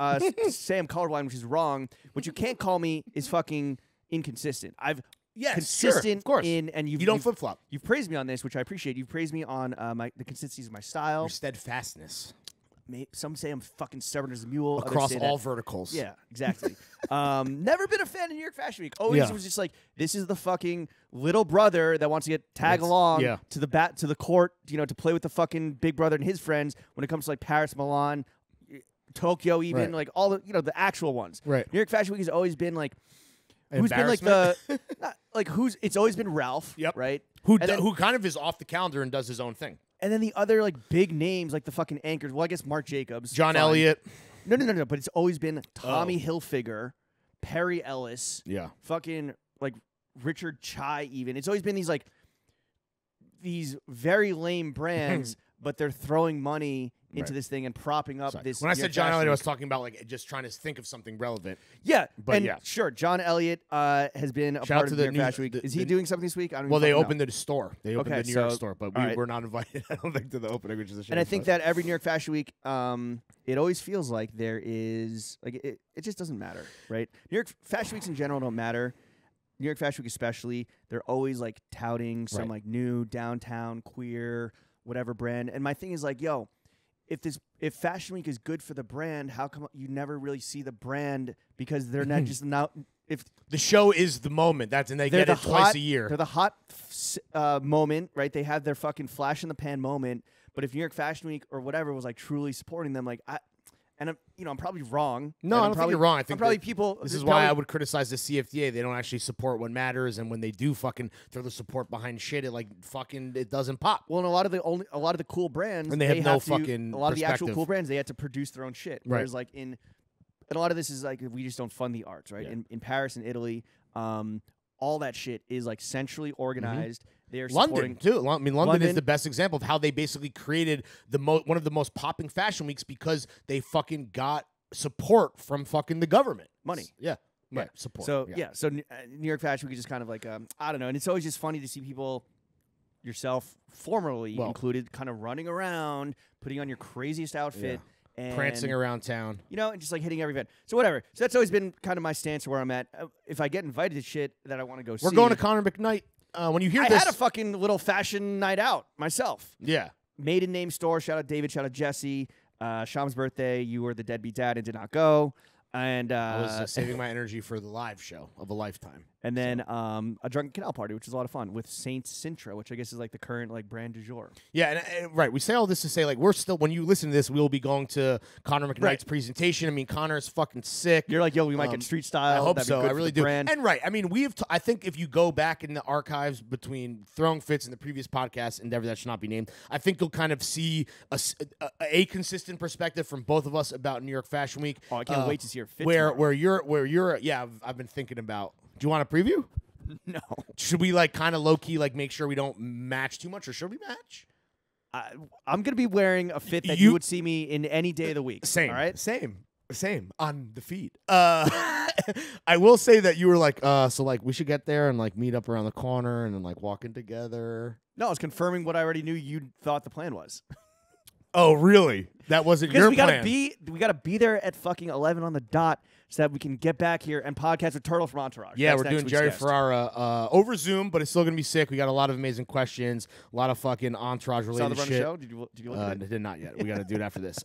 say I'm colorblind, which is wrong. What you can't call me is fucking inconsistent. Consistent sure, of course. and you don't flip flop. You've praised me on this, which I appreciate. You've praised me on the consistency of my style, Your steadfastness. Some say I'm fucking stubborn as a mule across all verticals. Yeah, exactly. Never been a fan of New York Fashion Week. Always was just like, this is the fucking little brother that wants to get tag along to the court, to play with the fucking big brother and his friends when it comes to like Paris, Milan, Tokyo, even like all the the actual ones. Right. New York Fashion Week has always been like. Who's been like it's always been Ralph, right? Who kind of is off the calendar and does his own thing. And then the other like big names like the fucking anchors. Well, I guess Marc Jacobs, John Elliott. No. But it's always been Tommy Hilfiger, Perry Ellis, fucking like Richard Chai. Even it's always been these very lame brands, but they're throwing money into this thing and propping up this. When I said John Elliott, I was talking about like just trying to think of something relevant. Yeah, but sure. John Elliott has been a part of the New York Fashion Week. Is he doing something this week? I don't. Well, they opened the store. They opened the New York store, but we were not invited. I don't think to the opening, which is a shame. And I think that every New York Fashion Week, it always feels like there is like it just doesn't matter, right? New York Fashion Weeks in general don't matter. New York Fashion Week especially, they're always like touting some like new downtown queer whatever brand. And my thing is like, yo, if Fashion Week is good for the brand, how come you never really see the brand because they're not just now? If the show is the moment, and they get it twice a year. They're the hot moment, right? They have their fucking flash in the pan moment. But if New York Fashion Week or whatever was like truly supporting them, like I'm probably wrong. No, I don't think you're wrong. I think probably people. This is why I would criticize the CFDA. They don't actually support what matters, and when they do fucking throw the support behind shit, it doesn't pop. Well, and a lot of the cool brands, and they have no fucking. A lot of the actual cool brands, they had to produce their own shit. Whereas like and a lot of this is like we just don't fund the arts, right? In Paris and Italy, all that shit is like centrally organized. They're London supporting too. I mean, London is London. the best example of how they basically created one of the most popping fashion weeks because they fucking got support from fucking the government. Money. Yeah. Right. Support. So New York Fashion Week is just kind of like I don't know, and it's always just funny to see people, yourself formerly included, kind of running around, putting on your craziest outfit. And, prancing around town, and just like hitting every event. So whatever. So that's always been kind of my stance where I'm at. If I get invited to shit that I want to go see, we're going to Connor McKnight. When you hear I this, had a fucking little fashion night out myself. Yeah. Maiden Name Store. Shout out David. Shout out Jesse. Sham's birthday. You were the deadbeat dad and did not go. And I was saving my energy for the live show of a lifetime. And then a drunken canal party, which is a lot of fun, with Saint Sintra, which I guess is like the current like brand du jour. Yeah, and right. We say all this to say, like, we're still, when you listen to this, we'll be going to Connor McKnight's presentation. I mean, Connor's fucking sick. You're like, yo, we might get street style. I hope That'd so. Be good I really for the do. brand. And right, I mean, I think if you go back in the archives between Throwing Fits and the previous podcast, Endeavor That Should Not Be Named, I think you'll kind of see a consistent perspective from both of us about New York Fashion Week. Oh, I can't wait to see your fit. Where you're. Yeah, I've been thinking about. Do you want a preview? No. Should we like kind of low key like make sure we don't match too much, or should we match? I'm gonna be wearing a fit that you would see me in any day of the week. Same. All right. Same on the feed. I will say that you were like, so like we should get there and like meet up around the corner and then like walk in together. No, I was confirming what I already knew you thought the plan was. Oh, really? That wasn't your plan. We gotta be there at fucking 11 on the dot so that we can get back here and podcast with Turtle from Entourage. Yeah, That's we're doing Jerry Ferrara over Zoom, but it's still gonna be sick. We got a lot of amazing questions, a lot of fucking Entourage related Saw the shit. show? Did you look at it? Did not yet. We got to do it after this.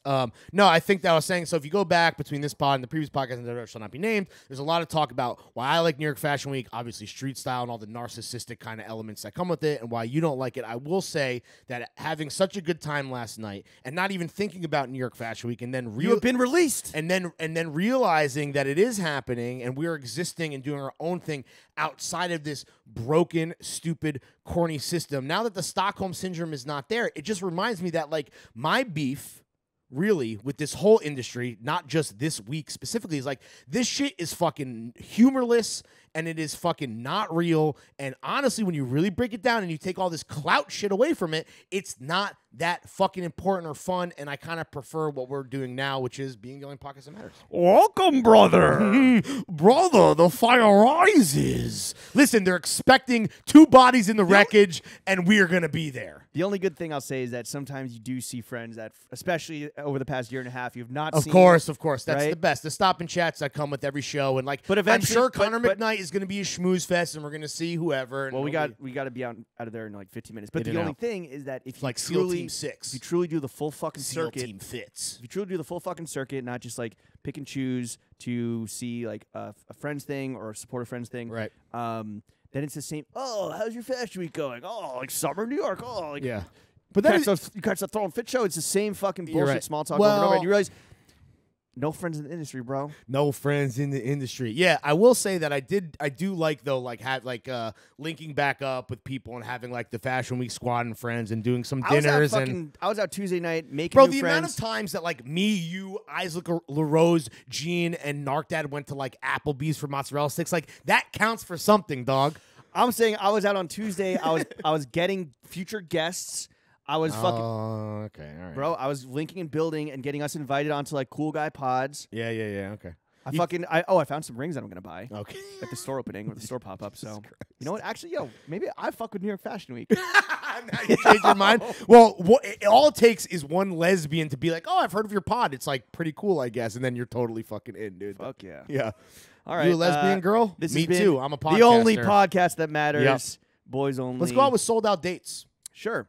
No, I think that I was saying. So if you go back between this pod and the previous podcast, and that shall not be named, there's a lot of talk about why I like New York Fashion Week, obviously street style and all the narcissistic kind of elements that come with it, and why you don't like it. I will say that having such a good time last night and not even thinking about New York Fashion Week, and then You have been released. and then realizing that it is happening and we're existing and doing our own thing outside of this broken, stupid, corny system. Now that the Stockholm Syndrome is not there, it just reminds me that like my beef really with this whole industry, not just this week specifically, is like this shit is fucking humorless and it is fucking not real. And honestly, when you really break it down and you take all this clout shit away from it, it's not that fucking important or fun. And I kind of prefer what we're doing now, which is being the only podcast that matters. Welcome, brother. Brother, the fire rises. Listen, they're expecting 2 bodies in the wreckage, and we are going to be there. The only good thing I'll say is that sometimes you do see friends that, especially over the past year and a half, you've not seen. Of course. That's right? the best. The stop and chats that come with every show. And like, But I'm eventually- sure Connor but- McKnight is going to be a schmooze fest, and we're going to see whoever. And Well, we got to be out of there in like 15 minutes. But In the and only out. thing is that if you like SEAL truly, Team 6. if you truly do the full fucking SEAL circuit, Team Fits. if you truly do the full fucking circuit, not just like pick and choose to see like a friends thing or a supporter friends thing, Right. Then it's the same. Oh, how's your fashion week going? Oh, like summer New York. Oh, like Yeah. But that is, you catch the Throwing Fit show. It's the same fucking You're bullshit right. small talk over and over. Well- And you realize no friends in the industry, bro. no friends in the industry. Yeah, I will say that I do like though, like have like linking back up with people and having like the Fashion Week squad and friends and doing some dinners I was out Tuesday night making Bro, new the friends. amount of times that like me, you, Isaac LaRose, Gene, and Narcdad went to like Applebee's for mozzarella sticks, like that counts for something, dog. I'm saying I was out on Tuesday. I was getting future guests. I was fucking okay, all right, bro. I was linking and building and getting us invited onto like cool guy pods. Yeah, okay. I found some rings that I'm gonna buy Okay. at the store opening or the store pop up. So you know what? Actually, maybe I fuck with New York Fashion Week. Now you change your mind. Well, all it takes is one lesbian to be like, "Oh, I've heard of your pod. It's like pretty cool, I guess," and then you're totally fucking in, dude. Fuck yeah. Yeah. All right. You a lesbian girl? This Me has been too. I'm a podcaster. The only podcast that matters. Yep. Boys only. Let's go out with sold out dates. Sure.